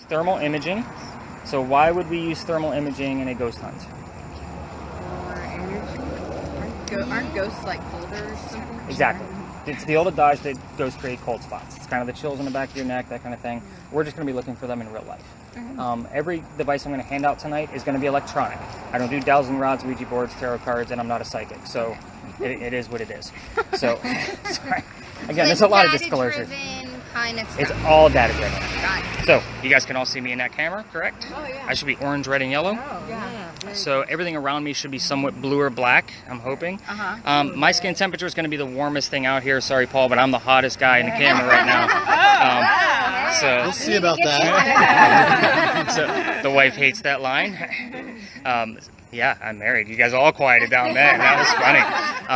thermal imaging. So why would we use thermal imaging in a ghost hunt? Or energy. Aren't ghosts like colder or something? Exactly. It's the old adage that ghosts create cold spots. It's kind of the chills in the back of your neck, that kind of thing. We're just going to be looking for them in real life. Every device I'm going to hand out tonight is going to be electronic. I don't do dowsing rods, Ouija boards, tarot cards, and I'm not a psychic. So it is what it is. So, sorry. Again, there's a lot of disclosures. Kind of stuff. It's all data driven. Got it. So, you guys can all see me in that camera, correct? Oh, yeah. I should be orange, red, and yellow. Oh, yeah. So everything around me should be somewhat blue or black, I'm hoping. My skin temperature is going to be the warmest thing out here. Sorry, Paul, but I'm the hottest guy in the camera right now. So We'll see about that. So the wife hates that line. Yeah, I'm married. You guys all quieted down then. That was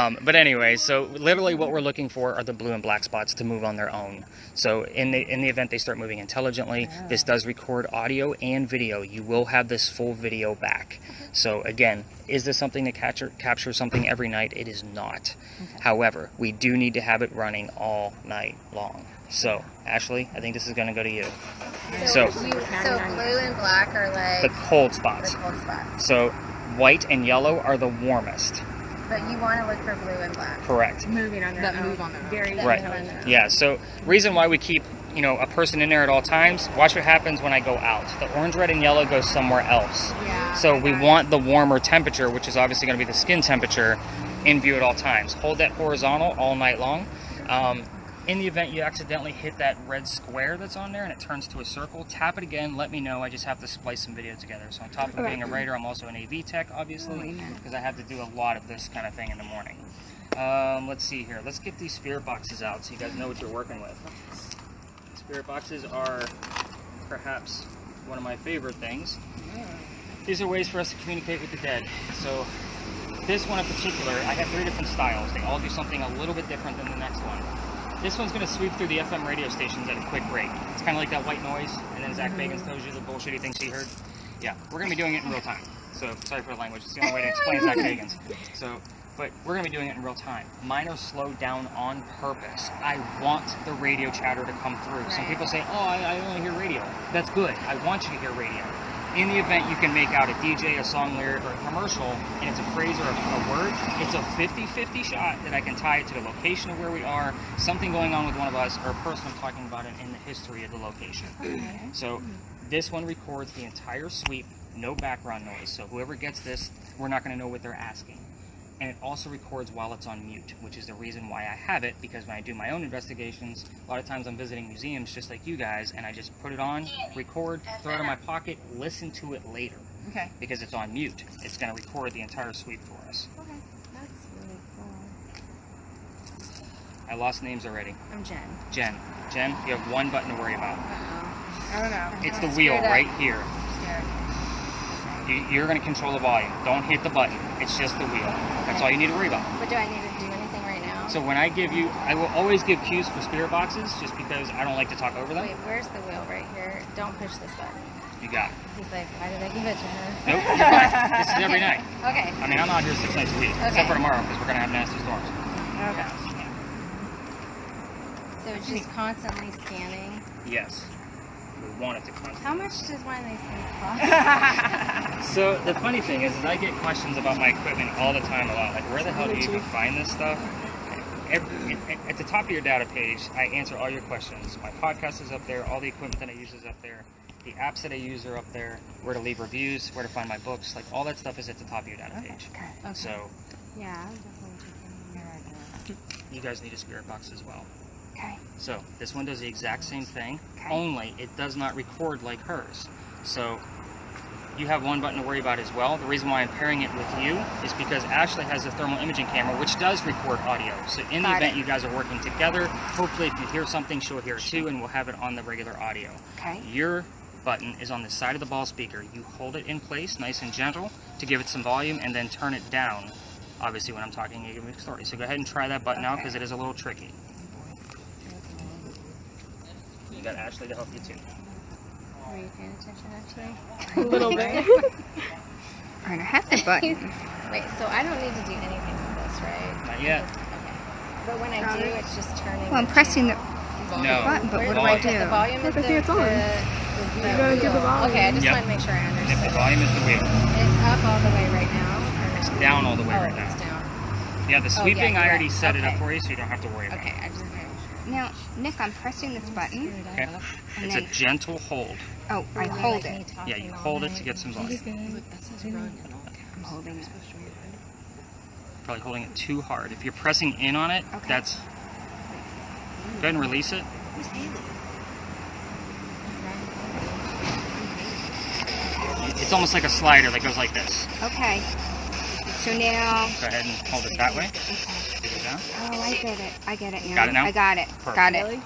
funny. But anyway, so literally what we're looking for are the blue and black spots to move on their own. So in the event they start moving intelligently, this does record audio and video. You will have this full video back. So again, is this something to capture something every night? It is not. Okay. However, we do need to have it running all night long. So, Ashley, I think this is going to go to you. So blue and black are like the cold spots. The cold spots. So white and yellow are the warmest. But you want to look for blue and black. Correct. Moving on their own. Move on their own. Very right. Yeah. So reason why we keep a person in there at all times. Watch what happens when I go out. The orange, red, and yellow goes somewhere else. Yeah. So we want the warmer temperature, which is obviously going to be the skin temperature, in view at all times. Hold that horizontal all night long. In the event you accidentally hit that red square that's on there and it turns to a circle, tap it again, let me know. I just have to splice some video together. So on top of being a writer, I'm also an AV tech, obviously, because I have to do a lot of this kind of thing in the morning. Let's see here. Let's get these spirit boxes out so you guys know what you're working with. Spirit boxes are perhaps one of my favorite things. These are ways for us to communicate with the dead. So this one in particular, I have 3 different styles. They all do something a little bit different than the next one. This one's going to sweep through the FM radio stations at a quick rate. It's kind of like that white noise, and then Zach Bagans tells you the bullshitty things he heard. Yeah, we're going to be doing it in real time. So, sorry for the language. It's the only way to explain Zach Bagans. So, but we're going to be doing it in real time. Mine are slowed down on purpose. I want the radio chatter to come through. Some people say, oh, I only hear radio. That's good. I want you to hear radio. In the event you can make out a DJ, a song lyric, or a commercial, and it's a phrase or a word, it's a 50-50 shot that I can tie it to the location of where we are, something going on with one of us, or a person I'm talking about it in the history of the location. So this one records the entire sweep, no background noise. So whoever gets this, we're not going to know what they're asking. And it also records while it's on mute, which is the reason why I have it, because when I do my own investigations, a lot of times I'm visiting museums just like you guys, and I just put it on, record, throw it in my pocket, listen to it later. Okay. Because it's on mute. It's going to record the entire sweep for us. Okay, that's really cool. I lost names already. I'm Jen. Jen, you have one button to worry about. I don't know. It's the wheel right here. I'm scared. You're going to control the volume. Don't hit the button. It's just the wheel. That's all you need to worry about. But do I need to do anything right now? So when I give you, I will always give cues for spirit boxes just because I don't like to talk over them. Wait, where's the wheel right here? Don't push this button. You got it. He's like, why did I give it to her? Nope, you're fine. This is every night. Okay. I mean, I'm out here 6 nights a week, except for tomorrow because we're going to have nasty storms. Okay. So it's just constantly scanning. Yes. We want it to constantly. How much does one of these things cost? So the funny thing is I get questions about my equipment all the time a lot. Like, where the hell do you even find this stuff? At the top of your data page, I answer all your questions. My podcast is up there. All the equipment that I use is up there. The apps that I use are up there. Where to leave reviews, where to find my books. Like, all that stuff is at the top of your data page. Okay. So, Yeah, I'm definitely you guys need a spirit box as well. Okay. So, this one does the exact same thing, Okay. only it does not record like hers. So, you have one button to worry about as well. The reason why I'm pairing it with you is because Ashley has a thermal imaging camera, which does record audio. So, in the event you guys are working together, hopefully if you hear something, she'll hear it too, and we'll have it on the regular audio. Okay. Your button is on the side of the ball speaker. You hold it in place, nice and gentle, to give it some volume, and then turn it down. Obviously, when I'm talking, you give me a story. So go ahead and try that button out because it is a little tricky. You got Ashley to help you too. Were you paying attention actually? A little bit. Alright, I have the button. Wait, so I don't need to do anything with this, right? Not yet. Okay. But when I do, it's just turning. Well, I'm pressing the No. button, but what do Where I do I do? The volume is I think it's on. the You go to do the volume. Okay, I just Yep. want to make sure I If the understand. volume is the wheel, It's up all the way right now. it's down all the way Oh, right it's now. down. Yeah, the sweeping, you're I already right. set it up Okay. for you, so you don't have to worry about Okay, it. I just now, Nick, I'm pressing this button. Okay? And It's a then, gentle hold. oh, I hold it. Yeah, you hold it to get some volume. Look, that says run. I'm holding it. Probably holding it too hard. If you're pressing in on it, Okay. that's... Go ahead and release it. It's almost like a slider that goes like this. Okay. So now, Go ahead and hold it that way. Take it down. oh, I get it. I get it now. Got it now? I got it. Perfect. Got it.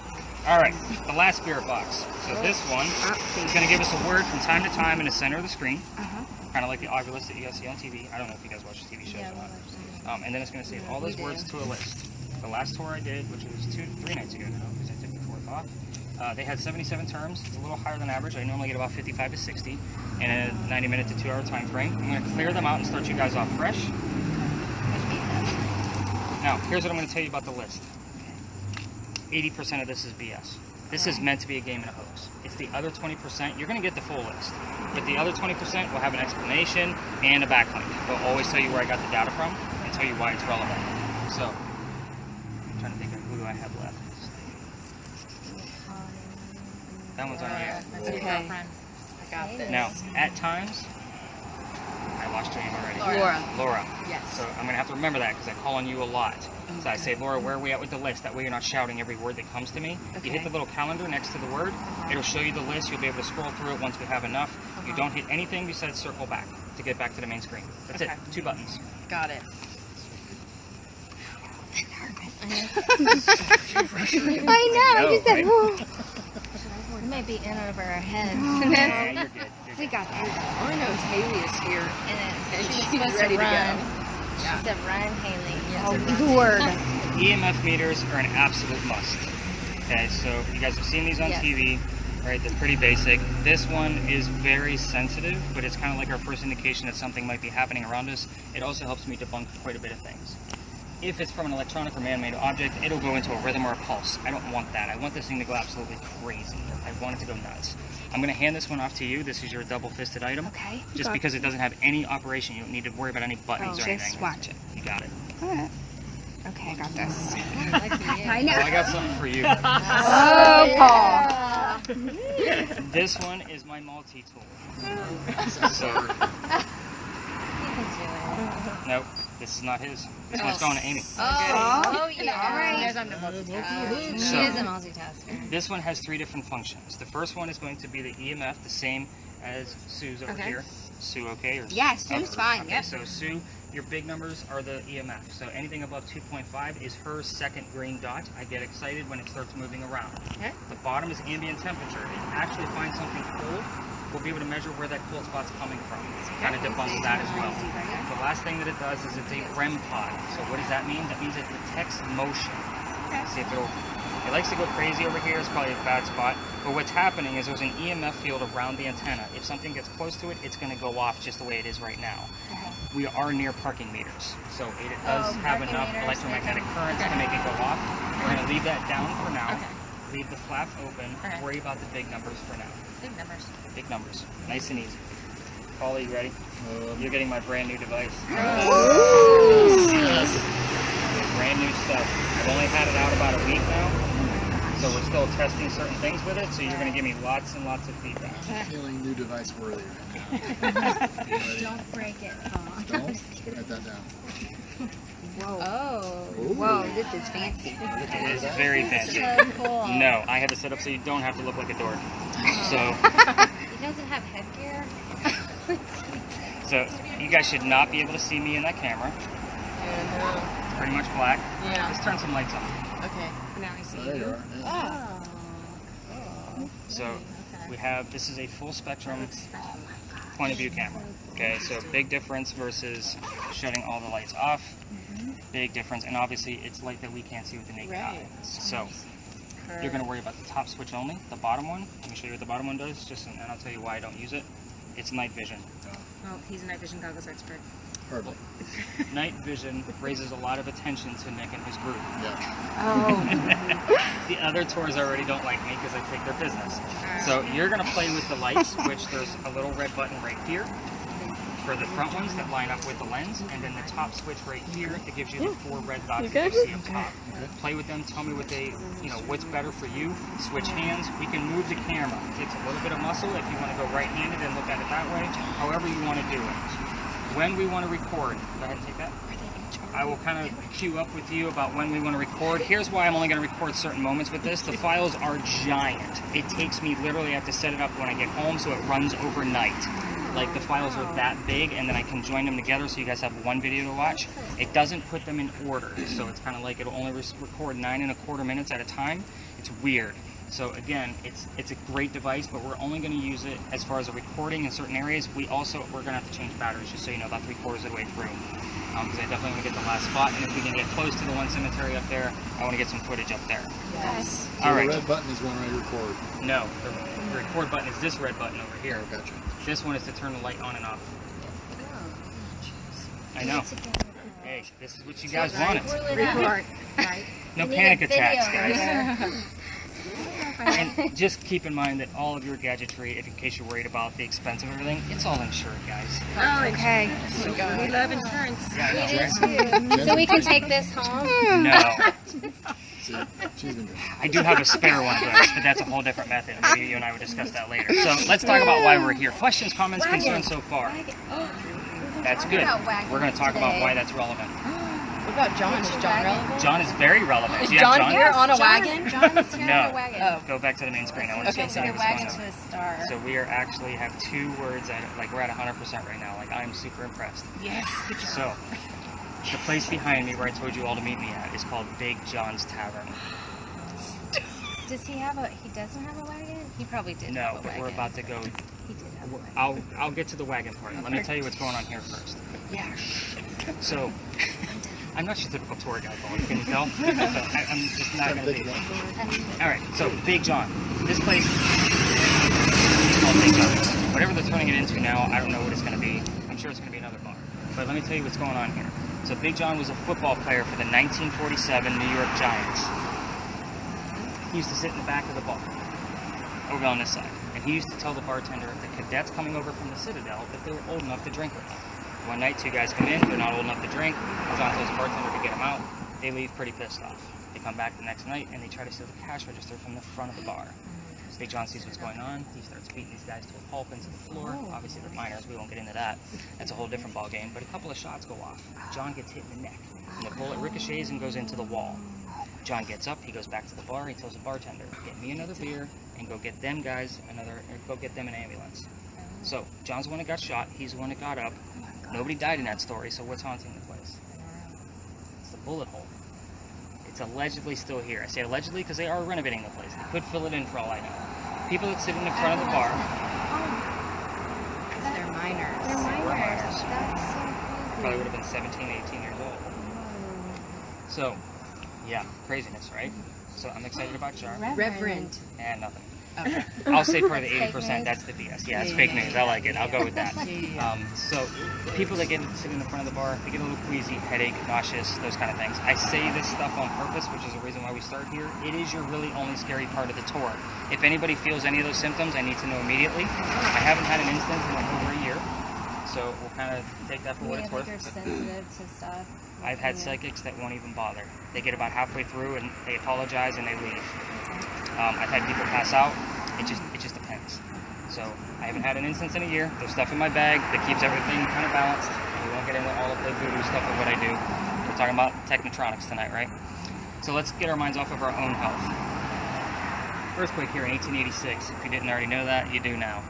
All right, the last spirit box. So this one Oh, is going to give us a word from time to time in the center of the screen, uh-huh. kind of like the Oculus that you guys see on TV. I don't know if you guys watch TV shows or not. And then it's going to save all those words to a list. The last tour I did, which was 3 nights ago now, because I took the 4th off, they had 77 terms. It's a little higher than average. I normally get about 55 to 60 in a 90-minute to 2-hour time frame. I'm going to clear them out and start you guys off fresh. Now, here's what I'm going to tell you about the list. 80% of this is BS. This is meant to be a game and a hoax. It's the other 20%, you're going to get the full list. But the other 20% will have an explanation and a backlink. They'll always tell you where I got the data from and tell you why it's relevant. So, I'm trying to think of who do I have left. That one's on you. That's your girlfriend. I got this. Now, at times, I lost your name already. Laura. Yes. So I'm going to have to remember that because I call on you a lot. So I say, Laura, where are we at with the list? That way you're not shouting every word that comes to me. You hit the little calendar next to the word. It'll show you the list. You'll be able to scroll through it once we have enough. You don't hit anything besides circle back to get back to the main screen. That's it. 2 buttons. Got it. I know. I just said, right? whoa. We might be in over our heads. Yeah, you're good. We got this. All I know is Haley is here. And She's she's supposed ready to to run. go. She Yeah. said, "Run, Haley." Oh, Lord. EMF meters are an absolute must. Okay, so you guys have seen these on Yes. TV, right? They're pretty basic. This one is very sensitive, but it's kind of like our first indication that something might be happening around us. It also helps me debunk quite a bit of things. If it's from an electronic or man-made object, it'll go into a rhythm or a pulse. I don't want that. I want this thing to go absolutely crazy. I want it to go nuts. I'm going to hand this one off to you. This is your double-fisted item. Okay. Just because it doesn't have any operation, you don't need to worry about any buttons or anything. Just watch it. You got it. All right. Okay, I got this. Lucky you. I Oh, I know. got something for you. Oh, Paul. This one is my multi-tool. So, You can do it. nope, this is not his. This one's going to Amy. Oh, yeah. All right. There's I'm to multitask. She So- is a multitasker. This one has 3 different functions. The first one is going to be the EMF, the same as Sue's over Okay. here. Sue, okay? Or Yeah, Sue's okay. fine, Okay, yep. so Sue, your big numbers are the EMF. So anything above 2.5 is her second green dot. I get excited when it starts moving around. Okay. The bottom is ambient temperature. If you actually find something cold, we'll be able to measure where that cold spot's coming from. Kind of debunks that as well. The last thing that it does is it's a REM pod. So what does that mean? That means it detects motion. See if it likes to go crazy over here. It's probably a bad spot. But what's happening is there's an EMF field around the antenna. If something gets close to it, it's going to go off just the way it is right now. We are near parking meters, so it does have parking enough meters, electromagnetic currents to make it go off. We're going to leave that down for now. Okay. Leave the flap open. Okay. Worry about the big numbers for now. Big numbers. Big numbers. Nice and easy. Paul, are you ready? You're getting my brand new device. Brand new stuff. I've only had it out about a week now, so we're still testing certain things with it, so you're going to give me lots and lots of feedback. I'm feeling new device worthy right now. You ready? Don't break it, Paul. Don't? Write that down. Whoa. Ooh. Whoa, this is fancy. It is very fancy. So cool. No, I have it set up so you don't have to look like a dork. So, He doesn't have headgear. so you guys should not be able to see me in that camera. And, Pretty much black. yeah. Just turn some lights on. Okay. Now I see There you you. are. Yeah. So we have, this is a full spectrum point of view camera. Okay, so big difference versus shutting all the lights off. Big difference, and obviously it's light that we can't see with the naked eye. So you're going to worry about the top switch only. The bottom one, let me show you what the bottom one does, and I'll tell you why I don't use it. It's night vision. Oh, he's a night vision goggles expert. Perfect. Night vision raises a lot of attention to Nick and his group. Yeah. Oh. The other tours already don't like me because I take their business. So you're going to play with the lights, which there's a little red button right here for the front ones that line up with the lens, and then the top switch right here that gives you the 4 red dots that you see up top. Play with them, tell me what they, what's better for you. Switch hands. We can move the camera. It takes a little bit of muscle if you want to go right-handed and look at it that way. However you want to do it. When we want to record, go ahead and take that. I will kind of queue up with you about when we want to record. Here's why I'm only going to record certain moments with this. The files are giant. It takes me literally, I have to set it up when I get home so it runs overnight. Like the files are that big, and then I can join them together so you guys have one video to watch. It doesn't put them in order, so it's kind of like it'll only record 9¼ minutes at a time. It's weird. So again, it's a great device, but we're only going to use it as far as a recording in certain areas. We're going to have to change batteries, just so you know, about 3/4 of the way through. Because I definitely want to get the last spot, and if we can get close to the one cemetery up there, I want to get some footage up there. Yes. So All right. the red button is when I record. No, the record button is this red button over here. Oh, gotcha. This one is to turn the light on and off. I know. Hey, this is what you guys wanted. Record. Right. No We need panic a video. attacks, guys. And just keep in mind that all of your gadgetry, if in case you're worried about the expense of everything, it's all insured, guys. Oh, okay. We love insurance. Yeah, I know, We right? do too. So we can take this home. No, See, she's been good. I do have a spare one, guys, but that's a whole different method. Maybe you and I would discuss that later. So let's talk about why we're here. Questions, comments, concerns so far? That's good. We're going to talk about why that's relevant. What about John? Is John relevant? John is very relevant. Is Do you have John here on a wagon? John is here No. on a wagon. Oh. Go back to the main screen. I want to Okay, see so Your what's going wagon on. to a star. So we are actually have 2 words at like we're at 100% right now. Like I'm super impressed. Yes. Good job. So the place behind me where I told you all to meet me at is called Big John's Tavern. Does he have a? He doesn't have a wagon. He probably did. No, have a but wagon. we're about to go. He did have a wagon. I'll get to the wagon part. Let me tell you what's going on here first. Yeah. So I'm not your typical tour guide, Bowen, can you tell? I'm just not going to be. All right, so Big John. This place is called Big John's. Whatever they're turning it into now, I don't know what it's going to be. I'm sure it's going to be another bar. But let me tell you what's going on here. So Big John was a football player for the 1947 New York Giants. He used to sit in the back of the bar, over on this side. And he used to tell the bartender, the cadets coming over from the Citadel, if they were old enough to drink with him. One night, 2 guys come in, they're not old enough to drink. John tells the bartender to get them out. They leave pretty pissed off. They come back the next night and they try to steal the cash register from the front of the bar. Big John sees what's going on. He starts beating these guys to a pulp into the floor. Obviously, they're minors. We won't get into that. That's a whole different ball game. But a couple of shots go off. John gets hit in the neck. And the bullet ricochets and goes into the wall. John gets up. He goes back to the bar. He tells the bartender, "Get me another beer and go get them guys go get them an ambulance." So John's the one that got shot. He's the one that got up. Nobody died in that story. So what's haunting the place? It's the bullet hole. It's allegedly still here. I say allegedly because they are renovating the place. They could fill it in for all I know. People that sit in the front of the bar. They're minors. They're minors. minors. That's so crazy. Probably would have been 17, 18 years old. So, yeah, craziness, right? So I'm excited about Jar. Reverend. And nothing. Okay. I'll say for the Fake 80%, news. that's the BS. Yeah, it's Yeah, fake yeah, news. yeah, I like it. I'll go with that. Yeah. So people that sit in the front of the bar, they get a little queasy, headache, nauseous, those kind of things. I say this stuff on purpose, which is the reason why we start here. It is your really only scary part of the tour. If anybody feels any of those symptoms, I need to know immediately. I haven't had an instance in like over a year, so we'll kind of take that for what it's worth. You're sensitive to stuff. I've had psychics that won't even bother. They get about halfway through and they apologize and they leave. I've had people pass out. It just depends. So I haven't had an instance in a year. There's stuff in my bag that keeps everything kind of balanced. We won't get into all of the voodoo stuff of what I do. We're talking about Technotronics tonight, right? So let's get our minds off of our own health. Earthquake here in 1886. If you didn't already know that, you do now.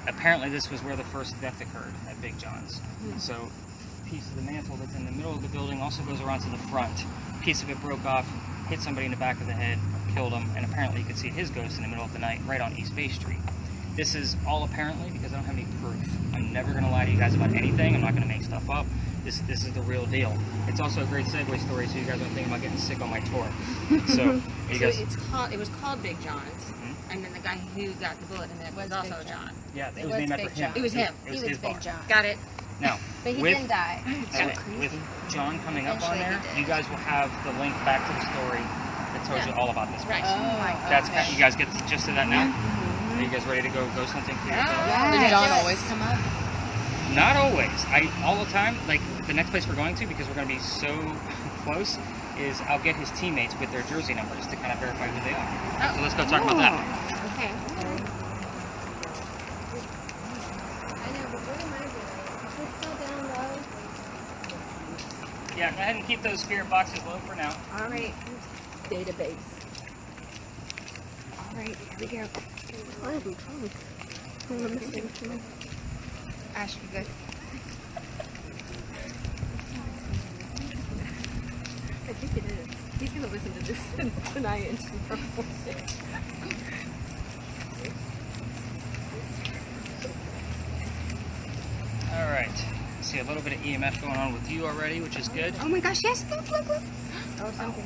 Apparently this was where the first death occurred at Big John's. So a piece of the mantle that's in the middle of the building also goes around to the front. A piece of it broke off, hit somebody in the back of the head, killed him, and apparently you could see his ghost in the middle of the night right on East Bay Street. This is all apparently because I don't have any proof. I'm never going to lie to you guys about anything. I'm not going to make stuff up. This is the real deal. It's also a great segue story so you guys aren't thinking about getting sick on my tour. So you guys... It was called Big John's, and then the guy who got the bullet in it was also Big John. Yeah, it It was was named Big after him. John. It was him. It was He his was Big bar. John. Got it. Now, But he with, didn't die. with John coming up on Eventually he there, did. you guys will have the link back to the story that tells you all about this place. That's okay. you guys get the gist of that now? Are you guys ready to go ghost hunting for yourself? Does John always come up? Not always. All the time. Like the next place we're going to, because we're going to be so close, is I'll get his teammates with their jersey numbers to kind of verify who they are. So let's go talk about that. Okay. I know, but what am I doing? Is this still down low? Yeah, go ahead and keep those spirit boxes low for now. All right. Database. All right, here we go. Ash, you good? I think it is. He's gonna listen to this tonight. All right. See a little bit of EMF going on with you already, which is good. Oh my gosh, yes, look, look, look. Got something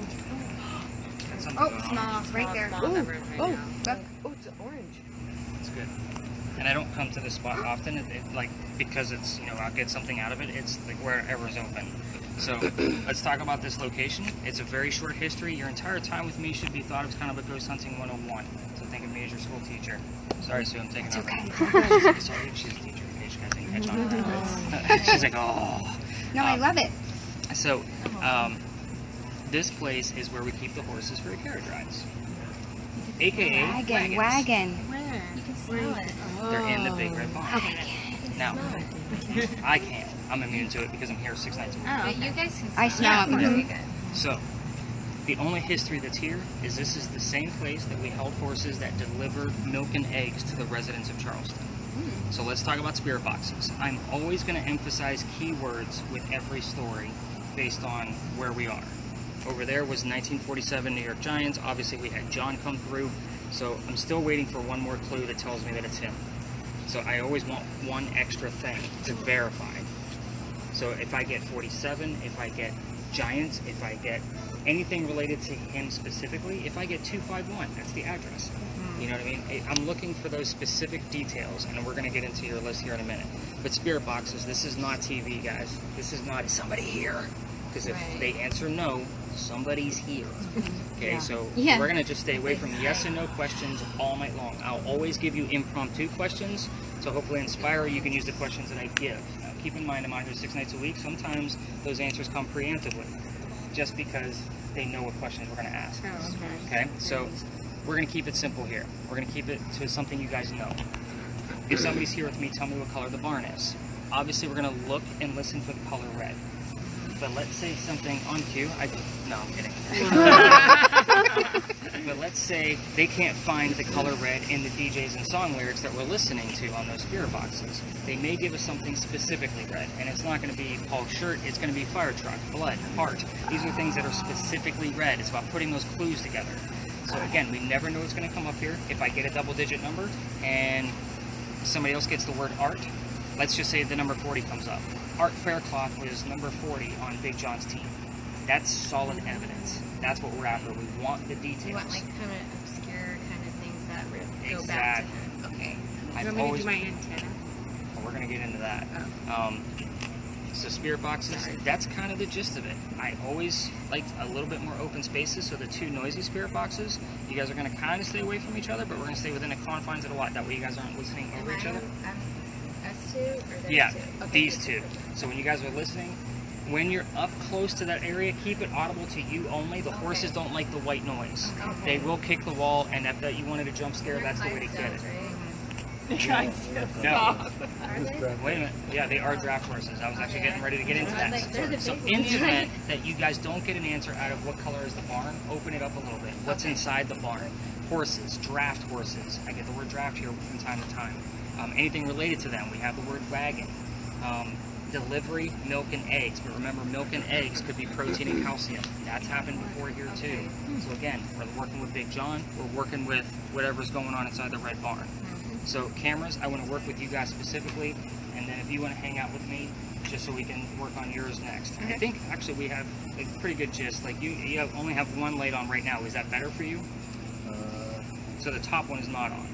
Oh, going on. small, right there. Small numbers right now. Look. Oh, it's orange. It's good. And I don't come to this spot often, like because it's I'll get something out of it. It's like wherever's open. So let's talk about this location. It's a very short history. Your entire time with me should be thought of as kind of a ghost hunting 101. So think of me as your school teacher. Sorry, Sue, I'm taking over. okay. Sorry, she's a teacher in case you guys didn't catch on. She's like, oh. No, I love it. So, this place is where we keep the horses for the carriage rides, aka Wagon, wagons. wagon. Where? You can smell it. They're in the big red barn. Okay. Now, I can't. I'm immune to it because I'm here 6 nights a week. Oh, But okay. you guys can I smell it. Pretty good. So, the only history that's here is this is the same place that we held horses that delivered milk and eggs to the residents of Charleston. So let's talk about spirit boxes. I'm always going to emphasize keywords with every story based on where we are. Over there was 1947 New York Giants. Obviously, we had John come through. So I'm still waiting for one more clue that tells me that it's him. So I always want one extra thing to verify. So if I get 47, if I get Giants, if I get anything related to him specifically, if I get 251, that's the address. You know what I mean? I'm looking for those specific details, and we're going to get into your list here in a minute. But spirit boxes, this is not TV, guys. This is not, is somebody here? Because if Right. they answer no, somebody's here. Okay, so Yeah. we're going to just stay away from yes and no questions all night long. I'll always give you impromptu questions, so hopefully inspire you can use the questions that I give. Now, keep in mind, I'm out here 6 nights a week. Sometimes those answers come preemptively, just because they know what questions we're going to ask. Oh, okay. Okay, so we're going to keep it simple here. We're going to keep it to something you guys know. If somebody's here with me, tell me what color the barn is. Obviously, we're going to look and listen for the color red. But let's say something on cue. No, I'm kidding. But let's say they can't find the color red in the DJs and song lyrics that we're listening to on those spirit boxes. They may give us something specifically red, and it's not going to be Paul's shirt. It's going to be fire truck, blood, heart. These are things that are specifically red. It's about putting those clues together. So again, we never know what's going to come up here. If I get a double-digit number and somebody else gets the word art, let's just say the number 40 comes up. Art Faircloth was number 40 on Big John's team. That's solid evidence. That's what we're after. We want the details. You want like kind of obscure kind of things that go Exactly. back to him. Okay. I've You want me to always- do my antenna? We're going to get into that. Oh. So spirit boxes, that's kind of the gist of it. I always like a little bit more open spaces, so the two noisy spirit boxes, you guys are going to kind of stay away from each other, but we're going to stay within the confines of the lot. That way you guys aren't listening over each other. Us two or those Yeah, two? Okay. these two. So when you guys are listening, when you're up close to that area, keep it audible to you only. The horses don't like the white noise. Okay. They will kick the wall, and if that you wanted a jump scare, They're that's the way to get it. Clydesdales, right? No, Are they? wait a minute. Yeah, they are draft horses. I was actually getting ready to get into I was that. like, they're the So big in the ones, event that you guys don't get an answer out of what color is the barn, open it up a little bit. What's Okay. inside the barn? Horses, draft horses. I get the word draft here from time to time. Anything related to them, we have the word wagon. Delivery, milk and eggs. But remember, milk and eggs could be protein and calcium. That's happened before here too. So again, we're working with Big John. We're working with whatever's going on inside the red barn. So cameras, I want to work with you guys specifically, and then if you want to hang out with me, just so we can work on yours next. I think actually we have a pretty good gist. Like you only have one laid on right now. Is that better for you? So the top one is not on.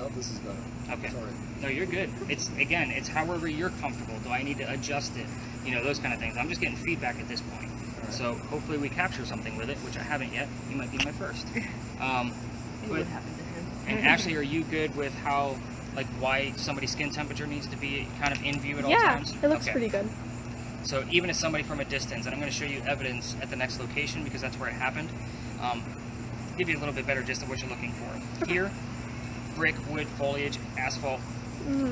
No, this is better. Okay. Sorry. No, you're good. It's however you're comfortable. Do I need to adjust it? You know, those kind of things. I'm just getting feedback at this point. Right. So hopefully we capture something with it, which I haven't yet. You might be my first. It But- would happen to him. And Ashley, are you good with how, like, why somebody's skin temperature needs to be kind of in view at all Yeah, times? it looks Okay. pretty good. So even as somebody from a distance, and I'm going to show you evidence at the next location because that's where it happened, give you a little bit better gist of what you're looking for. Here, brick, wood, foliage, asphalt.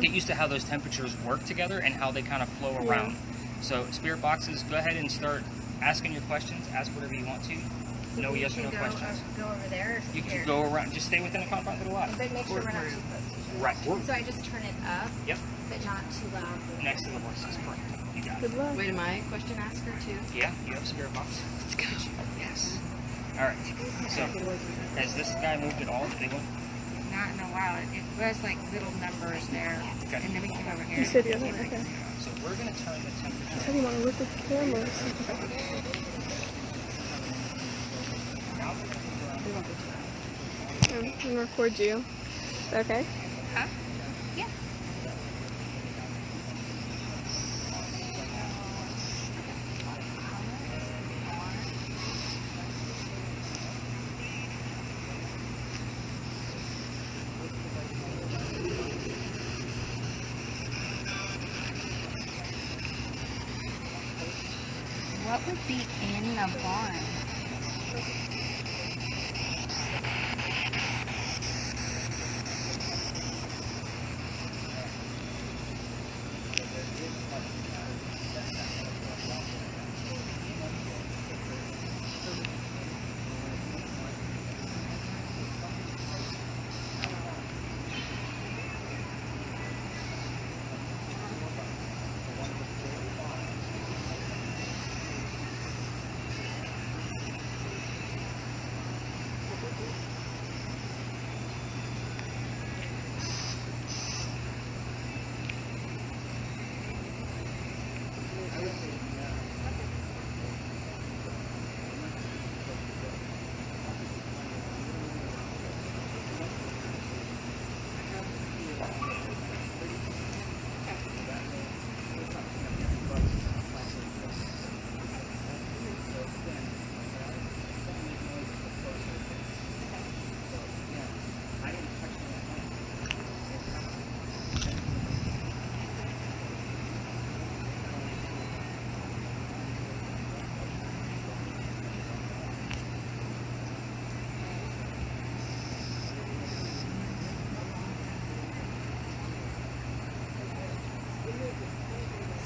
Get used to how those temperatures work together and how they kind of flow Yeah. around. So spirit boxes, go ahead and start asking your questions. Ask whatever you want to. No yes or no questions. Go over there. Or You here? can go around. Just stay within the confines of the lot. But make sure we're not too close to each other. Right. So I just turn it up, Yep. but not too loud. Next to the horses. Correct. You got it. Good luck. Wait, am I a question asker too? Yeah, you have a spirit box. Let's go. Yes. All right. So, has this guy moved at all? They went. Not in a while. It was like little numbers there, Okay. and then we came over here. You said the other one, okay. So we're gonna turn the temperature. How do you want to work with the cameras? I'm going to record you. Is that okay? Huh? Yeah. What would be in the barn?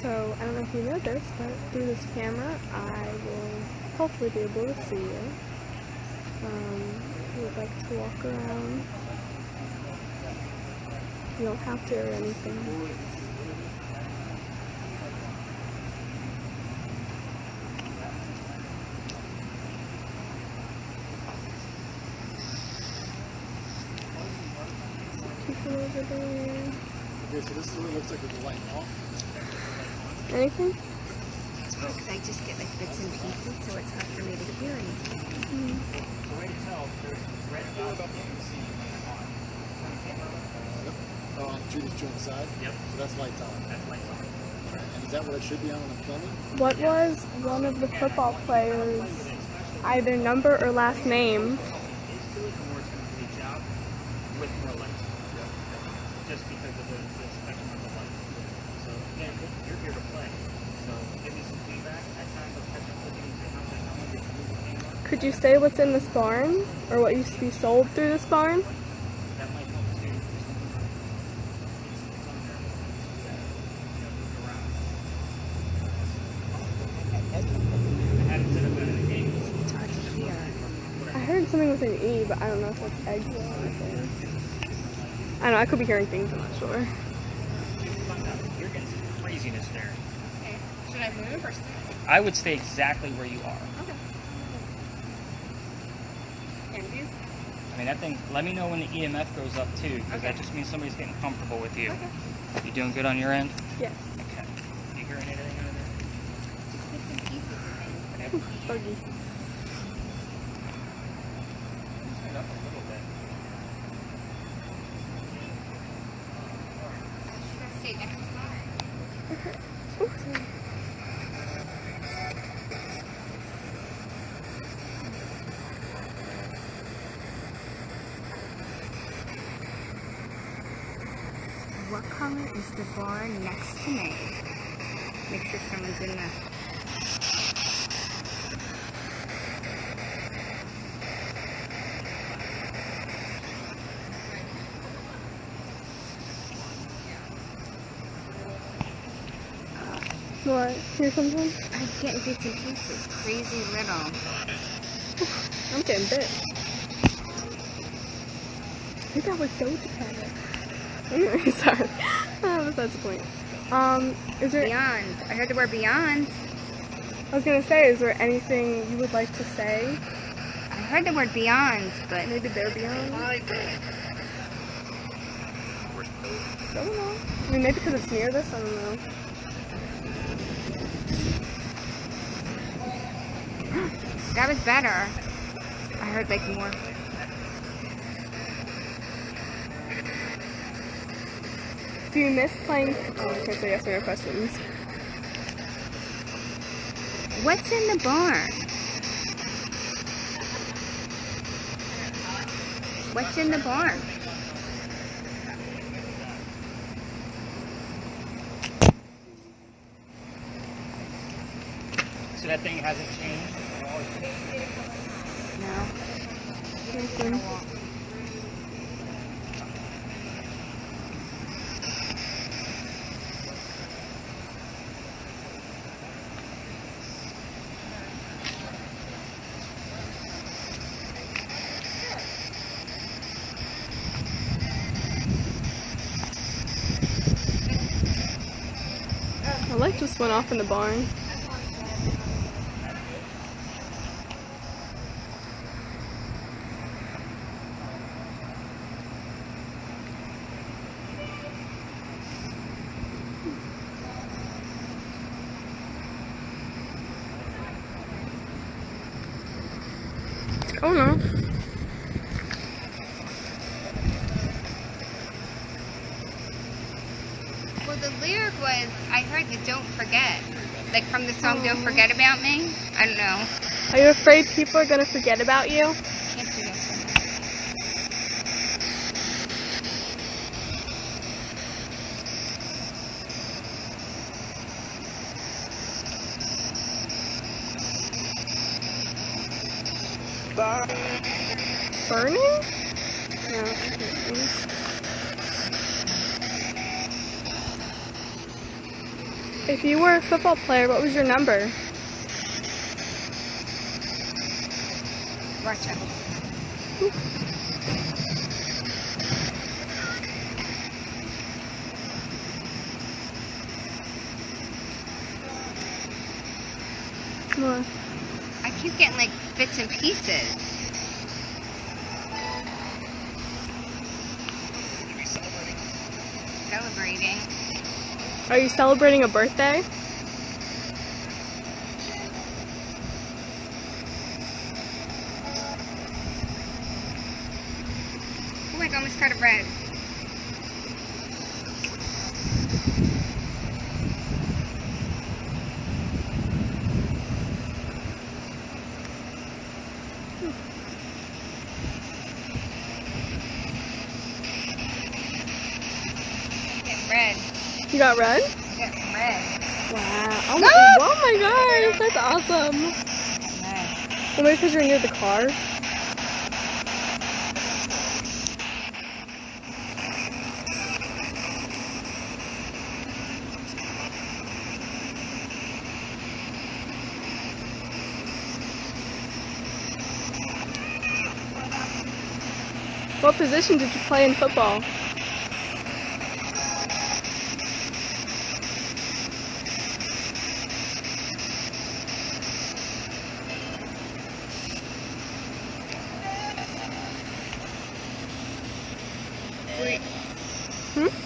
So, I don't know if you know this, but through this camera, I will hopefully be able to see you. If you would like to walk around. You don't have to or anything. People over there. Okay, so this is what it looks like with the light off. Anything? Because I just get like bits and pieces, so it's hard for me to hear anything. The way to tell, there's red dots you can see on. Oh, these two on the side? Yep. So that's lights on. That's lights on. And is that what it should be on when I'm filming? What was one of the football players' either number or last name? Is to it, the more it's going to reach out with more light. Just because of the spectrum of the light. So again, you're here to play. So give me some feedback. At times I'll catch up with you and say how much you're moving anymore. Could you say what's in this barn? Or what used to be sold through this barn? That might help too. It's on there. Move around. I had it set up at an angle. It's hard to hear. I heard something with an E, but I don't know if that's egg or anything. I don't know, I could be hearing things, I'm not sure. You're getting some craziness there. Okay. Should I move or stay? I would stay exactly where you are. Okay. And you? I mean, that thing, let me know when the EMF goes up too, because that just means somebody's getting comfortable with you. Okay. You doing good on your end? Yes. Okay. You hearing anything out of there? Bits and pieces of things. But Buggy. Turn it up a little bit. right next to mine. Oops. What color is the bar next to me? Make sure someone's in there. What? Here's something? I'm getting bits and pieces. Crazy little. I'm getting bit. I think that was Doja Cat. Anyway, sorry. Besides the point. Is there... Beyond. I heard the word beyond. I was gonna say, is there anything you would like to say? I heard the word beyond, but Maybe they're beyond? I don't know. I mean, maybe because it's near this, I don't know. that was better. I heard like more. Do you miss playing? Oh, okay, so yes or no questions. What's in the barn? What's in the barn? So that thing hasn't changed? No. A light just went off in the barn. Oh no. Well, the lyric was, I heard the Don't Forget. Like from the song Don't Forget About Me. I don't know. Are you afraid people are gonna forget about you? Can't do this one. Burning? No. If you were a football player, what was your number? Watch out. What? I keep getting like bits and pieces. Celebrating. Are you celebrating a birthday? Oh, I almost got a red. Get red. You got red? Get red. Wow. Oh No! my gosh, that's awesome. Red. Well, maybe because you're near the car. What position did you play in football?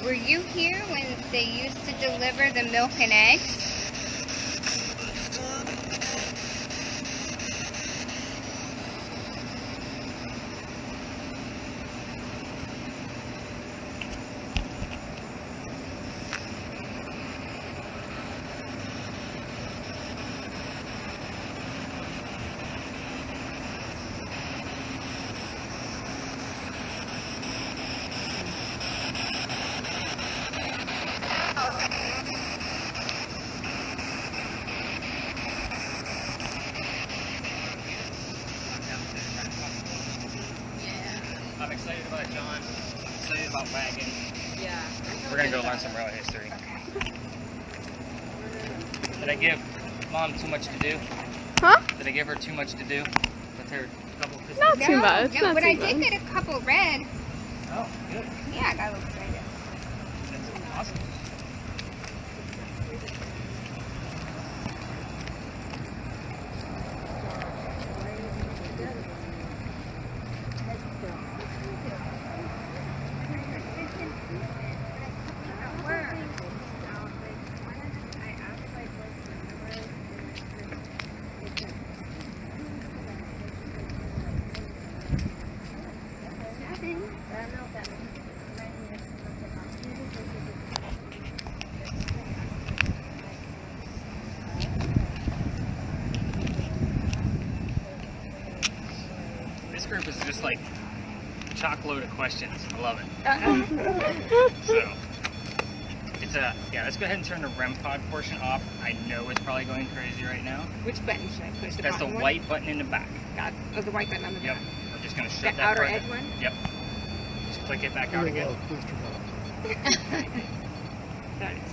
Were you here when they used to deliver the milk and eggs? excited about John. Excited about Wagon. Yeah. We're gonna go learn some rail history. Did I give Mom too much to do? Huh? Did I give her too much to do? With her couple of Not too much. No, not but too I much. did get a couple read. Oh, good. Yeah, I got a little excited. That's awesome. This group is just like chock load of questions. I love it. So it's yeah. Let's go ahead and turn the REM pod portion off. I know it's probably going crazy right now. Which button should I push? That's the bottom one? white button in the back. Got oh, the white button on the Yep. back. We're just gonna The shut that outer part edge down. one? Yep. Just click it back out again.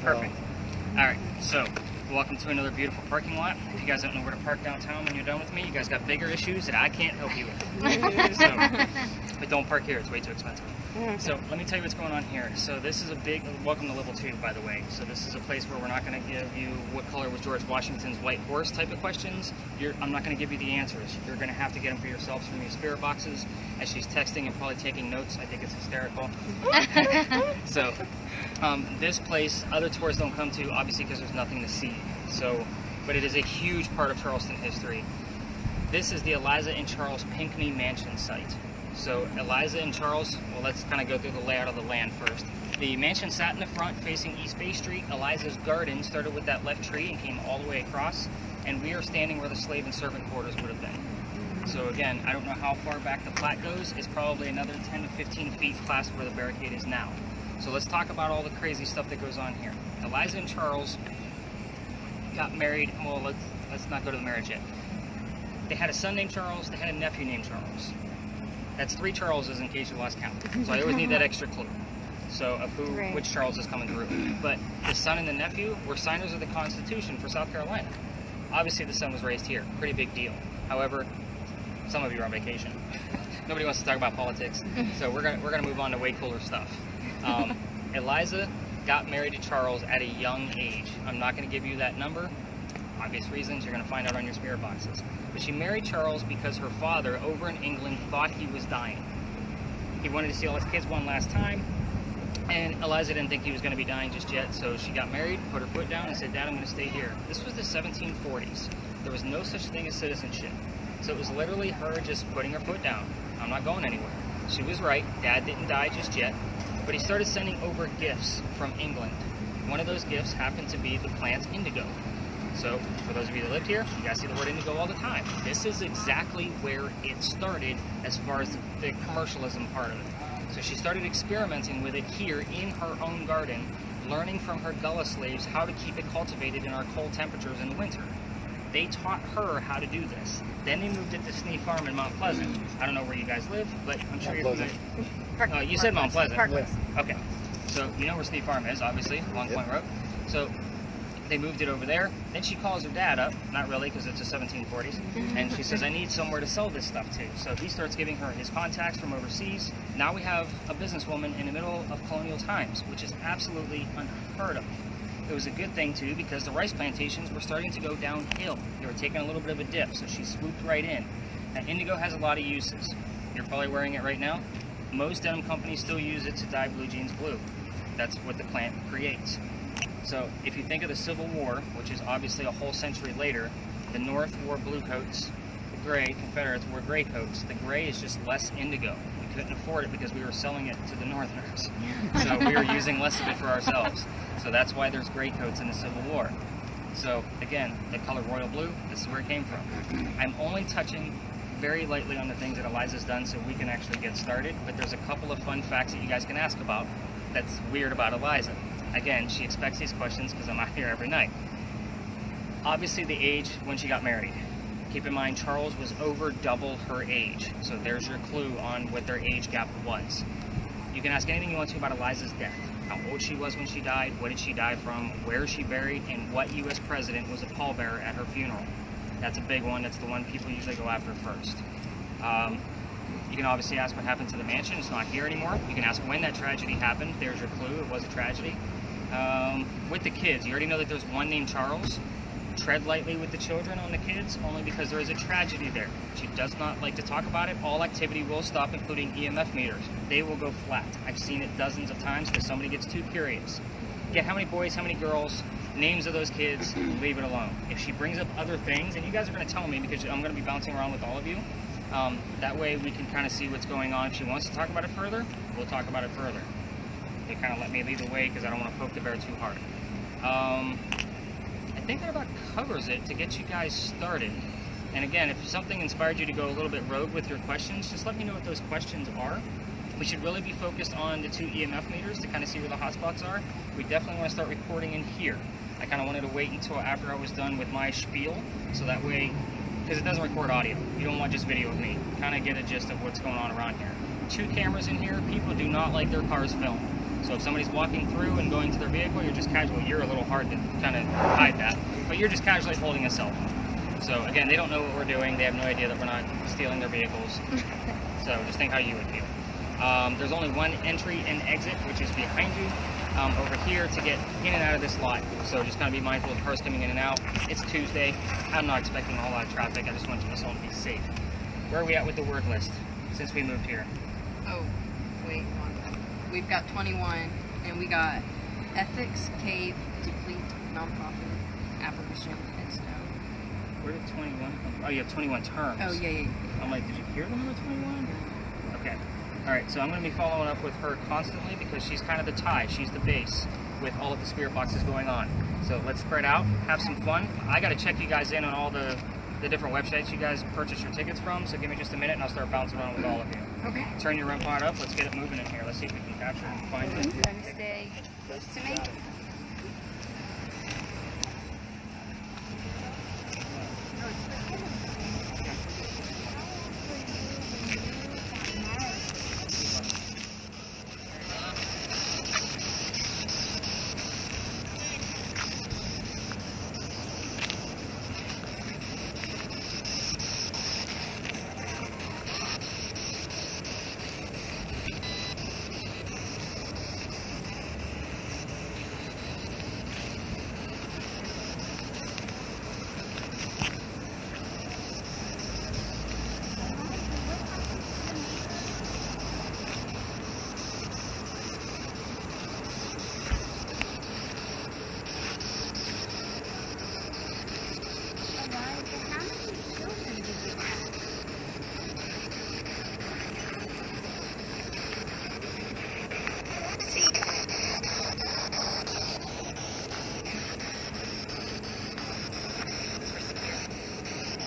Perfect. All right. So welcome to another beautiful parking lot. If you guys don't know where to park downtown when you're done with me, you guys got bigger issues that I can't help you with. But don't park here. It's way too expensive. So let me tell you what's going on here. So this is a big, welcome to level 2, by the way. So this is a place where we're not going to give you what color was George Washington's white horse type of questions. I'm not going to give you the answers. You're going to have to get them for yourselves from your spirit boxes. As she's texting and probably taking notes, I think it's hysterical. So this place, other tours don't come to, obviously because there's nothing to see. So, but it is a huge part of Charleston history. This is the Eliza and Charles Pinckney Mansion site. So Eliza and Charles, well, let's kind of go through the layout of the land first. The mansion sat in the front facing East Bay Street. Eliza's garden started with that left tree and came all the way across. And we are standing where the slave and servant quarters would have been. So again, I don't know how far back the plat goes. It's probably another 10 to 15 feet past where the barricade is now. So let's talk about all the crazy stuff that goes on here. Eliza and Charles got married. Well, let's not go to the marriage yet. They had a son named Charles. They had a nephew named Charles. That's 3 Charleses in case you lost count. So I always need that extra clue. So of who, which Charles is coming through. But the son and the nephew were signers of the Constitution for South Carolina. Obviously the son was raised here. Pretty big deal. However, some of you are on vacation. Nobody wants to talk about politics. So we're gonna move on to way cooler stuff. Eliza got married to Charles at a young age. I'm not going to give you that number. Obvious reasons, you're going to find out on your spirit boxes. But she married Charles because her father over in England thought he was dying. He wanted to see all his kids one last time, and Eliza didn't think he was going to be dying just yet, so she got married, put her foot down, and said, Dad, I'm going to stay here. This was the 1740s. There was no such thing as citizenship. So it was literally her just putting her foot down. I'm not going anywhere. She was right. Dad didn't die just yet, but he started sending over gifts from England. One of those gifts happened to be the plant indigo. So, for those of you that lived here, you guys see the word indigo all the time. This is exactly where it started as far as the commercialism part of it. So she started experimenting with it here in her own garden, learning from her Gullah slaves how to keep it cultivated in our cold temperatures in the winter. They taught her how to do this. Then they moved it to Sneed Farm in Mount Pleasant. I don't know where you guys live, but I'm sure you're familiar. You said Mount Pleasant. Okay. So you know where Sneed Farm is, obviously, Long Point Road. So they moved it over there. Then she calls her dad up, not really because it's the 1740s, and she says, I need somewhere to sell this stuff to. So he starts giving her his contacts from overseas. Now we have a businesswoman in the middle of colonial times, which is absolutely unheard of. It was a good thing too because the rice plantations were starting to go downhill. They were taking a little bit of a dip, so she swooped right in. Now indigo has a lot of uses. You're probably wearing it right now. Most denim companies still use it to dye blue jeans blue. That's what the plant creates. So if you think of the Civil War, which is obviously a whole century later, the North wore blue coats, the gray, Confederates wore gray coats. The gray is just less indigo. We couldn't afford it because we were selling it to the Northerners. So we were using less of it for ourselves. So that's why there's gray coats in the Civil War. So again, the color royal blue, this is where it came from. I'm only touching very lightly on the things that Eliza's done so we can actually get started, but there's a couple of fun facts that you guys can ask about that's weird about Eliza. Again, she expects these questions because I'm out here every night. Obviously the age when she got married. Keep in mind, Charles was over double her age. So there's your clue on what their age gap was. You can ask anything you want to about Eliza's death. How old she was when she died, what did she die from, where is she buried, and what U.S. president was a pallbearer at her funeral. That's a big one. That's the one people usually go after first. You can obviously ask what happened to the mansion. It's not here anymore. You can ask when that tragedy happened. There's your clue. It was a tragedy. With the kids, you already know that there's one named Charles. Tread lightly with the children on the kids, only because there is a tragedy there. She does not like to talk about it. All activity will stop, including EMF meters. They will go flat. I've seen it dozens of times because somebody gets too curious. Get how many boys, how many girls, names of those kids, leave it alone. If she brings up other things, and you guys are going to tell me because I'm going to be bouncing around with all of you, that way we can kind of see what's going on. If she wants to talk about it further, we'll talk about it further. They kind of let me lead the way because I don't want to poke the bear too hard. I think that about covers it to get you guys started. And again, if something inspired you to go a little bit rogue with your questions, just let me know what those questions are. We should really be focused on the 2 EMF meters to kind of see where the hotspots are. We definitely want to start recording in here. I kind of wanted to wait until after I was done with my spiel, so that way, because it doesn't record audio. You don't want just video of me. Kind of get a gist of what's going on around here. 2 cameras in here. People do not like their cars filmed. So if somebody's walking through and going to their vehicle, you're just casually, you're a little hard to kind of hide that, but you're just casually holding a cell phone. So again, they don't know what we're doing. They have no idea that we're not stealing their vehicles. So just think how you would feel. There's only one entry and exit, which is behind you over here to get in and out of this lot. So just kind of be mindful of cars coming in and out. It's Tuesday. I'm not expecting a whole lot of traffic. I just want us all to be safe. Where are we at with the word list since we moved here? Oh, wait. We've got 21, and we got ethics, cave, deplete, nonprofit, apparition, and snow. Where did 21 come from? Oh, you have 21 terms. Oh, yeah. I'm like, did you hear the number 21? Okay. All right, so I'm going to be following up with her constantly because she's kind of the tie. She's the base with all of the spirit boxes going on. So let's spread out, have some fun. I got to check you guys in on all the different websites you guys purchase your tickets from, so give me just a minute and I'll start bouncing around with all of you. Okay. Turn your REM pod up. Let's get it moving in here. Let's see if we can capture it and find it. Trying to stay close to me.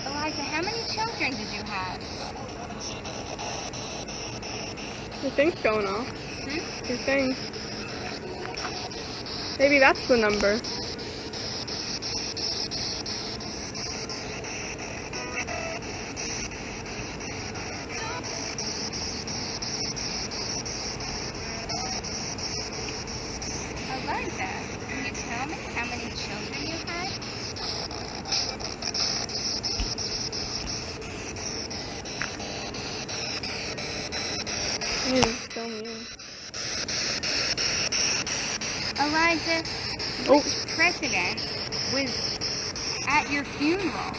Eliza, how many children did you have? Your thing's going off. Your thing. Maybe that's the number. Eliza, can you tell me how many children you had? Tell me. Eliza, Oh. which president was at your funeral?